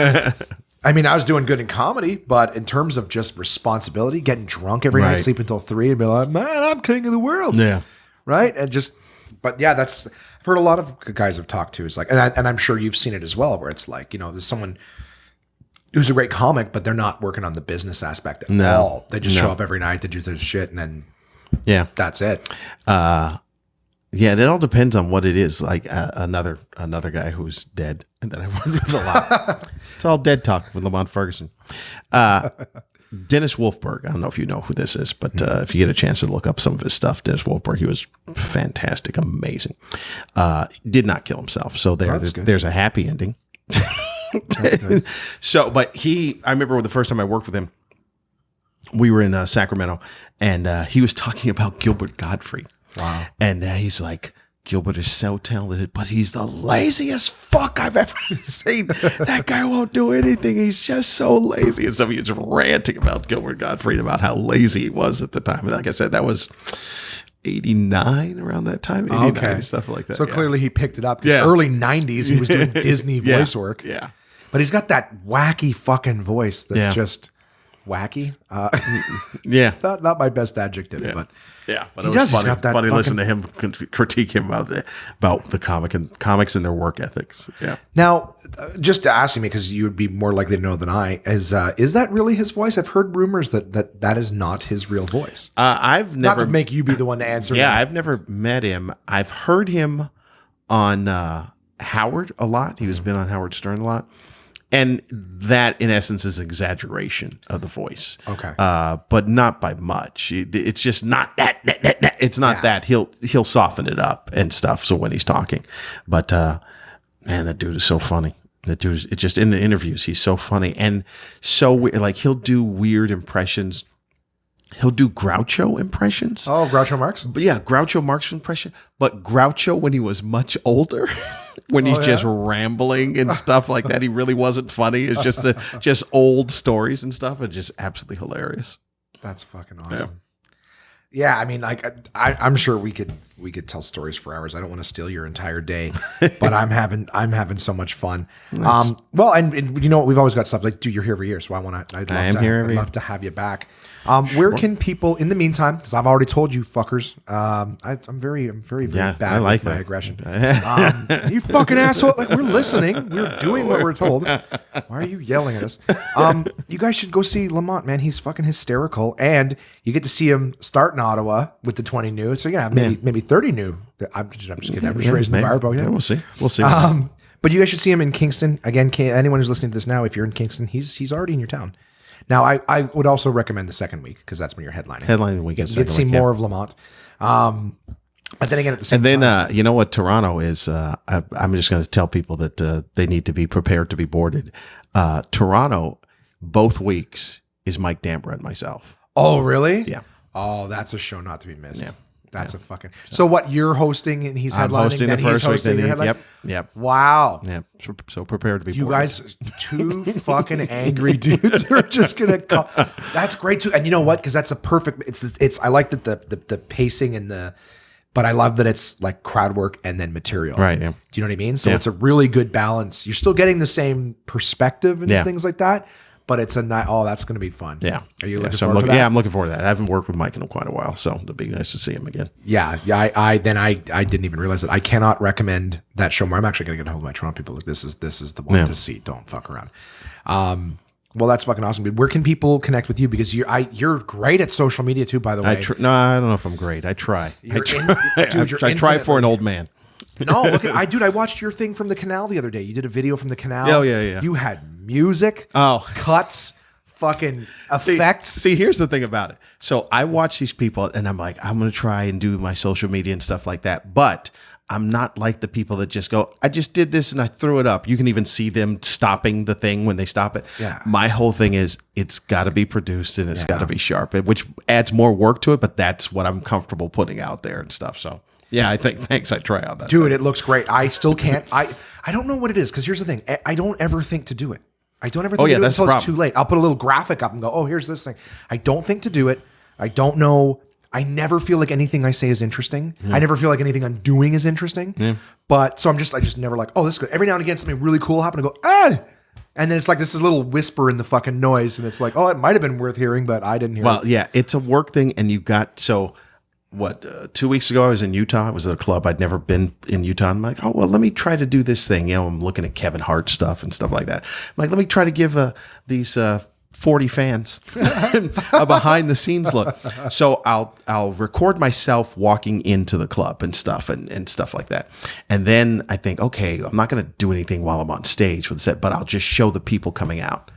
I mean, I was doing good in comedy, but in terms of just responsibility, getting drunk every night, sleep until 3 and be like, man, I'm king of the world. Yeah. Right. And but yeah, I've heard a lot of guys I've talked to. It's like, and I'm sure you've seen it as well, where it's like, there's someone who's a great comic, but they're not working on the business aspect at all. They just show up every night, they do their shit, and then that's it. Yeah, it all depends on what it is. Like another guy who's dead and that I worked with a lot. It's all dead talk with Lamont Ferguson. Dennis Wolfberg. I don't know if you know who this is, but if you get a chance to look up some of his stuff, Dennis Wolfberg, he was fantastic, amazing. Did not kill himself, so there's a happy ending. So, but I remember the first time I worked with him, we were in Sacramento, and he was talking about Gilbert Gottfried. Wow. And he's like, Gilbert is so talented, but he's the laziest fuck I've ever seen. That guy won't do anything. He's just so lazy and stuff. He was just ranting about Gilbert Gottfried, about how lazy he was at the time. And like I said, that was 89, around that time. 89, stuff like that. So clearly he picked it up. Early 90s, he was doing Disney voice work. Yeah. But he's got that wacky fucking voice that's just wacky. Not my best adjective, but but it was funny listen to him critique him about the comics and their work ethics. Yeah. Now, just asking me, because you would be more likely to know than I, is that really his voice? I've heard rumors that is not his real voice. I've never, not to make you be the one to answer. Yeah, I've never met him. I've heard him on Howard a lot. He was been on Howard Stern a lot. And that, in essence, is exaggeration of the voice. Okay. But not by much. It's just not that. It's not that. He'll soften it up and stuff. So when he's talking, but man, that dude is so funny. That dude, just in the interviews, he's so funny and so like he'll do weird impressions. He'll do Groucho impressions. Oh, Groucho Marx? But yeah, Groucho Marx impression. But Groucho when he was much older, when he's just rambling and stuff like that, he really wasn't funny. It's just old stories and stuff. It's just absolutely hilarious. That's fucking awesome. Yeah, I mean, like I'm sure we could we could tell stories for hours. I don't want to steal your entire day, but I'm having so much fun. Nice. Well, and you know what? We've always got stuff like, dude, you're here every year, so I'd love to have you back. Where can people, in the meantime, because I've already told you fuckers, I'm very bad with my aggression. You fucking asshole! Like, we're listening, we're doing what we're told. Why are you yelling at us? You guys should go see Lamont, man. He's fucking hysterical, and you get to see him start in Ottawa with the 20 new. So you're gonna have maybe 30 new. I'm just kidding. I'm just raising the bar, but we'll see. But you guys should see him in Kingston. Again, anyone who's listening to this now, if you're in Kingston, he's already in your town. Now, I would also recommend the second week because that's when you're headlining. Headlining weekend. You get to see more of Lamont. But then again, at the same time. And then, you know what Toronto is? I'm just going to tell people that they need to be prepared to be boarded. Toronto, both weeks, is Mike Damber and myself. Oh, really? Yeah. Oh, that's a show not to be missed. Yeah. That's a fucking. So So what, you're hosting and he's headlining? I'm hosting the first week. Then you're headlining? Yep. Wow. Yeah. So prepared to be You boarded. guys, two fucking angry dudes are just gonna call. That's great too. And you know what? Because that's a perfect. It's. I like that the pacing and the. But I love that it's like crowd work and then material. Right. Yeah. Do you know what I mean? So it's a really good balance. You're still getting the same perspective and things like that. But it's that's going to be fun. Yeah. Are you looking forward to that? Yeah, I'm looking forward to that. I haven't worked with Mike in quite a while, so it'll be nice to see him again. Yeah. I didn't even realize that. I cannot recommend that show more. I'm actually going to get a hold of my Toronto people. Like, this is the one to see. Don't fuck around. Well, that's fucking awesome, dude. Where can people connect with you? Because you're great at social media too, by the way. No, I don't know if I'm great. I try. I try for an old man. No, look at I watched your thing from the canal the other day. You did a video from the canal. Oh, yeah. You had music, cuts, fucking effects. See, here's the thing about it. So I watch these people and I'm like, I'm going to try and do my social media and stuff like that. But I'm not like the people that just go, I just did this and I threw it up. You can even see them stopping the thing when they stop it. Yeah. My whole thing is it's got to be produced and it's got to be sharp, which adds more work to it. But that's what I'm comfortable putting out there and stuff. So. Yeah, I try on that. Dude, it looks great. I still can't. I don't know what it is because here's the thing. I don't ever think to do it. I don't ever think to do it until it's too late. I'll put a little graphic up and go, oh, here's this thing. I don't think to do it. I don't know. I never feel like anything I say is interesting. Yeah. I never feel like anything I'm doing is interesting. Yeah. But so I just never like, oh, this is good. Every now and again, something really cool happened. I go, and then it's like this little whisper in the fucking noise. And it's like, oh, it might have been worth hearing, but I didn't hear it. Well, yeah, it's a work thing. And you got, 2 weeks ago, I was in Utah. I was at a club. I'd never been in Utah. I'm like, oh, well, let me try to do this thing. I'm looking at Kevin Hart stuff and stuff like that. I'm like, let me try to give these 40 fans a behind the scenes look. So I'll record myself walking into the club and stuff and stuff like that. And then I think, okay, I'm not going to do anything while I'm on stage with the set, but I'll just show the people coming out.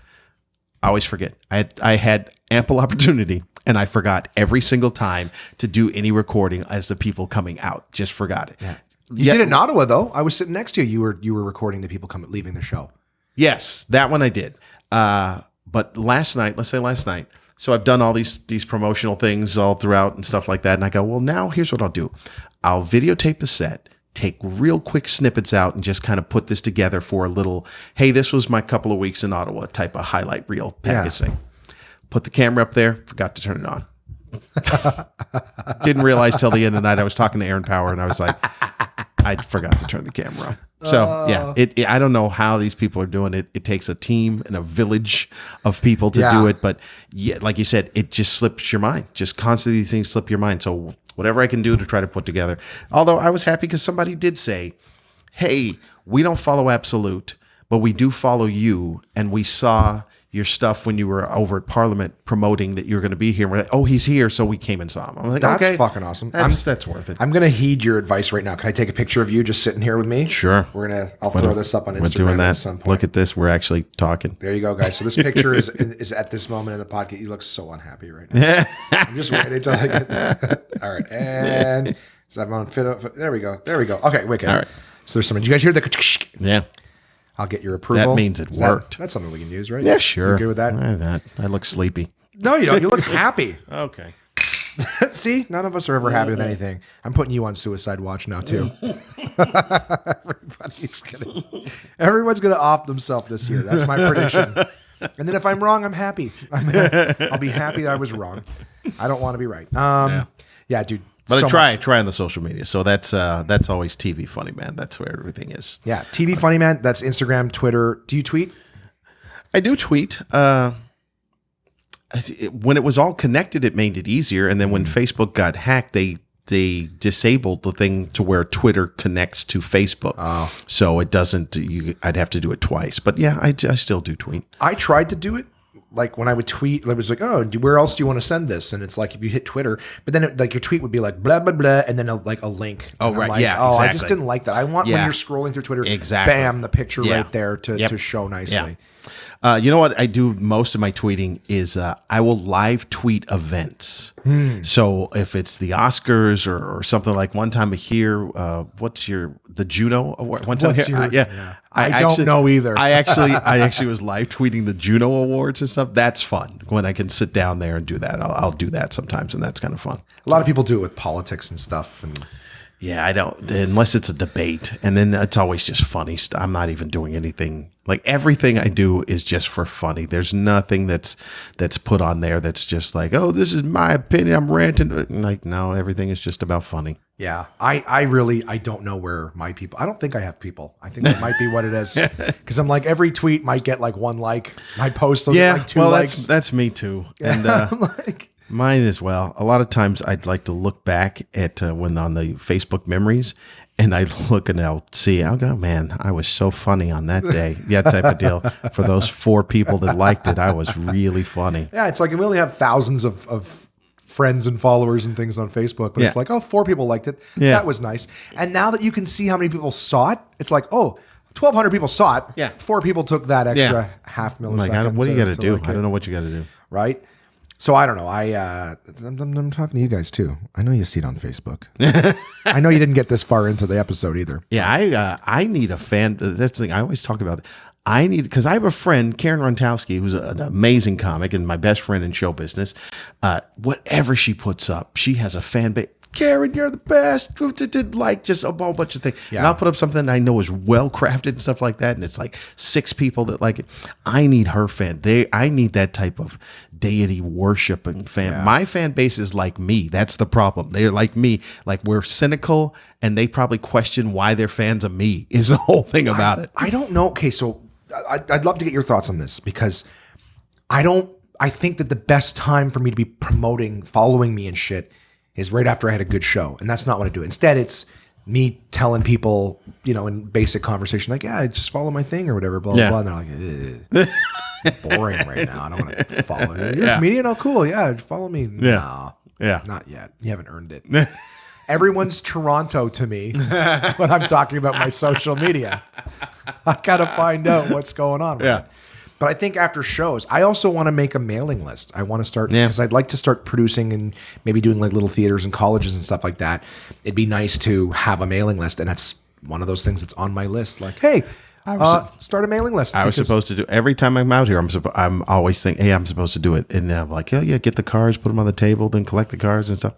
I always forget. I had ample opportunity and I forgot every single time to do any recording as the people coming out. Just forgot it. Yeah. You did it in Ottawa though. I was sitting next to you. You were recording the people leaving the show. Yes, that one I did. But last night, so I've done all these promotional things all throughout and stuff like that. And I go, well, now here's what I'll do. I'll videotape the set, take real quick snippets out and just kind of put this together for a little, hey, this was my couple of weeks in Ottawa type of highlight reel package thing. Put the camera up there, forgot to turn it on. Didn't realize till the end of the night I was talking to Aaron Power and I was like, I forgot to turn the camera on. So yeah, I don't know how these people are doing it. It takes a team and a village of people to do it. But yeah, like you said, it just slips your mind. Just constantly these things slip your mind. So whatever I can do to try to put together. Although I was happy because somebody did say, hey, we don't follow Absolute, but we do follow you. And we saw your stuff when you were over at Parliament promoting that you were going to be here. And we're like, oh, he's here. So we came and saw him. I'm like, that's okay, fucking awesome. That's worth it. I'm going to heed your advice right now. Can I take a picture of you just sitting here with me? Sure. I'll throw this up on Instagram. We're doing that. At some point. Look at this. We're actually talking. There you go, guys. So this picture is at this moment in the podcast. You look so unhappy right now. I'm just waiting until I get that. All right. And so I'm on fit. There we go. Okay, wait. All right. So there's something. Did you guys hear the? Yeah. I'll get your approval. That means it worked. That's something we can use, right? Yeah, sure. You good with that? I look sleepy. No, you don't. You look happy. Okay. See, none of us are ever happy with anything. I'm putting you on suicide watch now too. Everyone's gonna off themselves this year. That's my prediction. And then if I'm wrong, I'm happy. I'll be happy I was wrong. I don't want to be right. Yeah, dude. But so I much. try on the social media. So that's always TV Funny Man. That's where everything is. Yeah, TV Funny Man. That's Instagram, Twitter. Do you tweet? I do tweet. When it was all connected, it made it easier. And then when Facebook got hacked, they disabled the thing to where Twitter connects to Facebook. Oh. So it doesn't. I'd have to do it twice. But yeah, I still do tweet. I tried to do it. Like when I would tweet, it was like, oh, where else do you want to send this? And it's like if you hit Twitter, but then your tweet would be like blah blah blah, and then a link. Oh, and I'm right. like, Yeah, oh, exactly. I just didn't like that. I want when Yeah. you're scrolling through Twitter, Exactly. bam, the picture Yeah. right there to Yep. show nicely. Yeah. You know what I do most of my tweeting is I will live tweet events. So if it's the Oscars or something like one time a year, what's the Juno Award? One time What's here, your- yeah. I don't know either. I actually was live tweeting the Juno Awards and stuff. That's fun when I can sit down there and do that. I'll do that sometimes, and that's kind of fun. A lot of people do it with politics and stuff. And Yeah, I don't, unless it's a debate. And then it's always just funny stuff. I'm not even doing anything. Like everything I do is just for funny. There's nothing that's put on there that's just like, oh, this is my opinion. I'm ranting. Like, no, everything is just about funny. yeah, I don't know where my people. I don't think I have people. I think that might be what it is. Because I'm like every tweet might get like one like. My post will get like two likes. That's me too. And I'm like, mine as well. A lot of times I'd like to look back at when on the Facebook memories, and I look and I'll see, I'll go, man, I was so funny on that day. Yeah, type of deal. For those 4 people that liked it, I was really funny. yeah, it's like we only have thousands of friends and followers and things on Facebook, but it's Yeah. like, oh, 4 people liked it. Yeah. That was nice. And now that you can see how many people saw it, it's like, oh, 1,200 people saw it. Yeah. 4 people took that extra Yeah. half I'm millisecond. like, what do you got to do? like I it, don't know what you got to do. right? So I don't know. I'm talking to you guys too. I know you see it on Facebook. I know you didn't get this far into the episode either. Yeah, I need a fan. That's the thing I always talk about. I need, because I have a friend, Karen Rontowski, who's an amazing comic and my best friend in show business. Whatever she puts up, she has a fan base. Karen, you're the best. Like just a whole bunch of things. Yeah. And I'll put up something I know is well crafted and stuff like that. And it's like 6 people that like it. I need her fan. I need that type of deity worshiping fan. Yeah. My fan base is like me. That's the problem. They're like me. Like we're cynical and they probably question why they're fans of me is the whole thing about it. I don't know. Okay, so I'd love to get your thoughts on this because I think that the best time for me to be promoting, following me and shit is right after I had a good show. And that's not what I do. Instead, it's me telling people, in basic conversation, like, yeah, just follow my thing or whatever, blah, Yeah. blah, blah. And they're like, boring right now. I don't want to follow you. You're Yeah. a comedian? Oh, cool. Yeah, follow me. Yeah. Nah, Yeah. not yet. You haven't earned it. Everyone's Toronto to me when I'm talking about my social media. I got to find out what's going on with Yeah. it. But I think after shows, I also want to make a mailing list. I want to start, Yeah. because I'd like to start producing and maybe doing like little theaters and colleges and stuff like that. It'd be nice to have a mailing list. And that's one of those things that's on my list. Like, hey, start a mailing list. I was because- supposed to do every time I'm out here. I'm always thinking, hey, I'm supposed to do it, and then I'm like, oh yeah, get the cards, put them on the table, then collect the cards and stuff.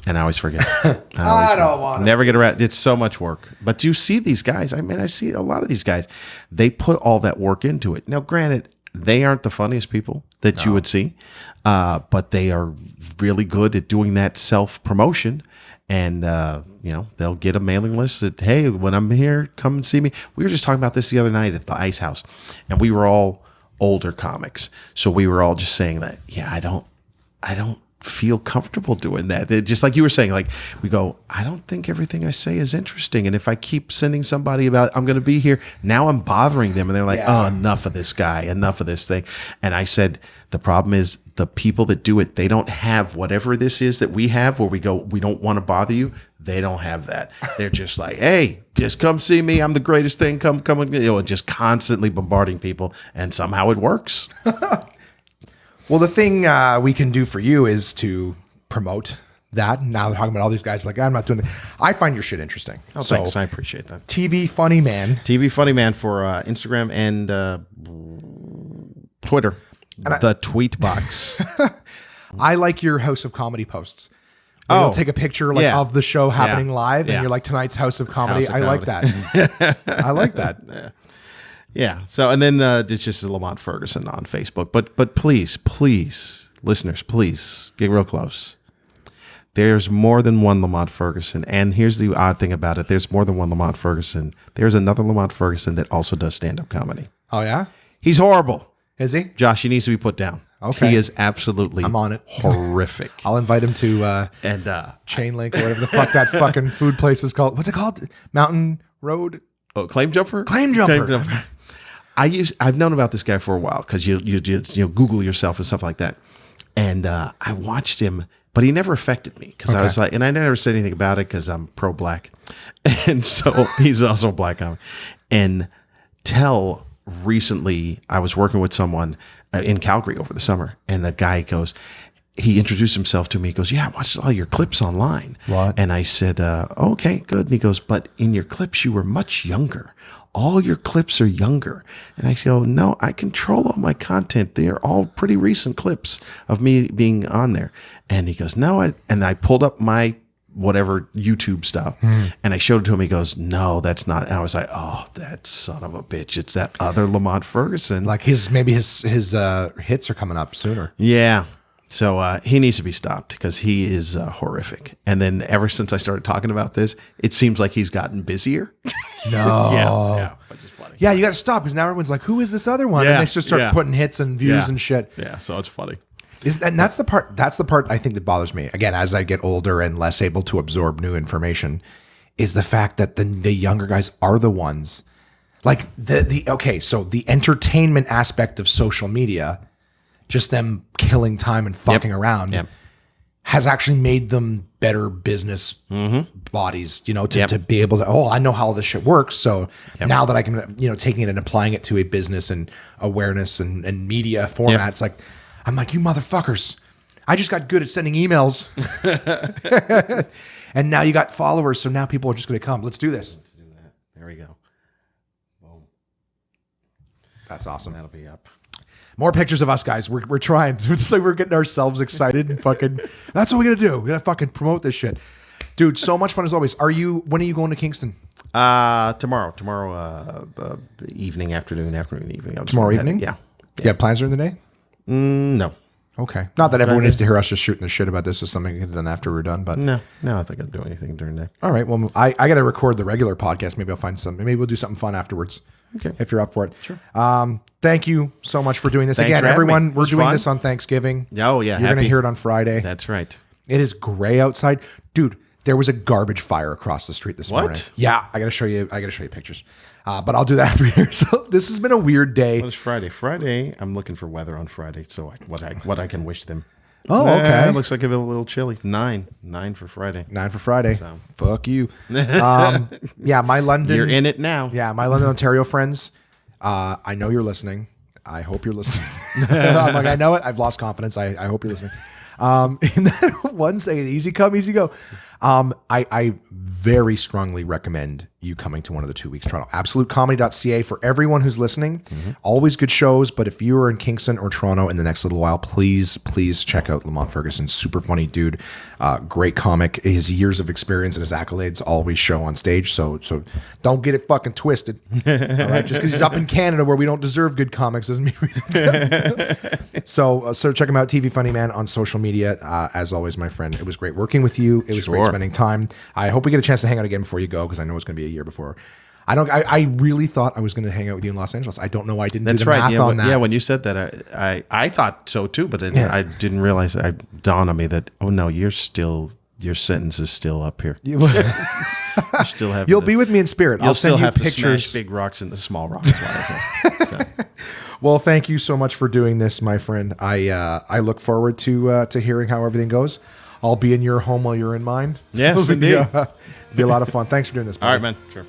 And I always forget. I don't want to. Never get around. It's so much work. But you see these guys. I mean, I see a lot of these guys. They put all that work into it. Now, granted, they aren't the funniest people that you would see, but they are really good at doing that self promotion. And, they'll get a mailing list that, hey, when I'm here, come and see me. We were just talking about this the other night at the Ice House, and we were all older comics. So we were all just saying that, yeah, I don't feel comfortable doing that. Just like you were saying, like we go, I don't think everything I say is interesting. And if I keep sending somebody about, I'm going to be here, now I'm bothering them. And they're like, Yeah. oh, enough of this guy, enough of this thing. And I said, the problem is the people that do it, they don't have whatever this is that we have where we go, we don't want to bother you. They don't have that. They're just like, hey, just come see me. I'm the greatest thing. Come, just constantly bombarding people. And somehow it works. Well, the thing we can do for you is to promote that. Now they're talking about all these guys like, I'm not doing that. I find your shit interesting. Oh, thanks. I appreciate that. TV Funny Man. TV Funny Man for Instagram and Twitter. The tweet box. I like your House of Comedy posts. Oh, You'll take a picture like yeah. of the show happening Yeah. live, and Yeah. you're like, tonight's House of Comedy. House of I like that. I like that. Yeah. So, and then it's just Lamont Ferguson on Facebook. But please, listeners, please get real close. There's more than one Lamont Ferguson. And here's the odd thing about it. There's more than one Lamont Ferguson. There's another Lamont Ferguson that also does stand-up comedy. Oh, yeah? He's horrible. Is he? Josh, he needs to be put down. Okay. He is absolutely I'm on it. horrific. I'll invite him to Chain Link or whatever the fuck that fucking food place is called. What's it called? Mountain Road? Oh, Claim Jumper? Claim Jumper. I've known about this guy for a while because you Google yourself and stuff like that. And I watched him, but he never affected me because I was like, and I never said anything about it because I'm pro-black. And so he's also a black comic. And till recently, I was working with someone in Calgary over the summer, and the guy goes, he introduced himself to me. He goes, yeah, I watched all your clips online. What? And I said, okay, good. And he goes, but in your clips, you were much younger. All your clips are younger. And I go, no, I control all my content. They're all pretty recent clips of me being on there. And he goes, no. And I pulled up my whatever YouTube stuff and I showed it to him. He goes, no, that's not. And I was like, oh, that son of a bitch. It's that other Lamont Ferguson. Like maybe his hits are coming up sooner. Yeah. So he needs to be stopped because he is horrific. And then ever since I started talking about this, it seems like he's gotten busier. No. Yeah. Which is funny. Yeah, you got to stop because now everyone's like, who is this other one? Yeah, And they just start putting hits and views and shit. Yeah. So it's funny. And that's the part. That's the part I think that bothers me. Again, as I get older and less able to absorb new information, is the fact that the younger guys are the ones, like so the entertainment aspect of social media, just them killing time and fucking around, has actually made them better business bodies. To be able to. Oh, I know how all this shit works. So now that I can, taking it and applying it to a business and awareness and media format, it's like. I'm like, you motherfuckers. I just got good at sending emails. And now you got followers, so now people are just going to come. Let's do this. There we go. Boom. That's awesome. That'll be up. More pictures of us, guys. We're trying. It's like we're getting ourselves excited and fucking. That's what we're going to do. We're going to fucking promote this shit. Dude, so much fun as always. When are you going to Kingston? Tomorrow. Evening, afternoon, evening. Tomorrow evening? Yeah. You have plans during the day? No. Okay. Not that everyone needs to hear us just shooting the shit about this. Is something we can do after we're done. But no, I don't think I'll do anything during the day. All right. Well, I got to record the regular podcast. Maybe I'll find something. Maybe we'll do something fun afterwards. Okay. If you're up for it. Sure. Thank you so much for doing this. Thanks Again, for having everyone, me. we're doing fun. this on Thanksgiving. Oh, yeah. You're going to hear it on Friday. That's right. It is gray outside. Dude, there was a garbage fire across the street this morning. What? Yeah. I got to show you pictures. But I'll do that after here. So this has been a weird day. What is Friday? Friday, I'm looking for weather on Friday. So what I can wish them. Oh, okay. It looks like a little chilly. 9 for Friday. 9 for Friday. So. Fuck you. Yeah, my London. You're in it now. Yeah, my London, Ontario friends. I know you're listening. I hope you're listening. I'm like, I know it. I've lost confidence. I hope you're listening. And then one saying, easy come, easy go. I very strongly recommend you coming to one of the 2 weeks Toronto. AbsoluteComedy.ca for everyone who's listening. Always good shows, but if you are in Kingston or Toronto in the next little while, please check out Lamont Ferguson. Super funny dude, great comic. His years of experience and his accolades always show on stage. So don't get it fucking twisted. All right, just because he's up in Canada where we don't deserve good comics doesn't mean we So check him out, TV Funny Man on social media. As always, my friend, it was great working with you. It was great spending time. I hope we get a chance to hang out again before you go because I know it's going to be a year before. I really thought I was going to hang out with you in Los Angeles. I don't know why I didn't do the math on that. Yeah, when you said that, I thought so too, but then I didn't realize. It dawned on me that no, your sentence is still up here. You still have. You'll be with me in spirit. I'll send you pictures. To smash big rocks into small rocks. So. Well, thank you so much for doing this, my friend. I look forward to hearing how everything goes. I'll be in your home while you're in mine. Yes, indeed. Be a lot of fun. Thanks for doing this, buddy. All right, man. Sure.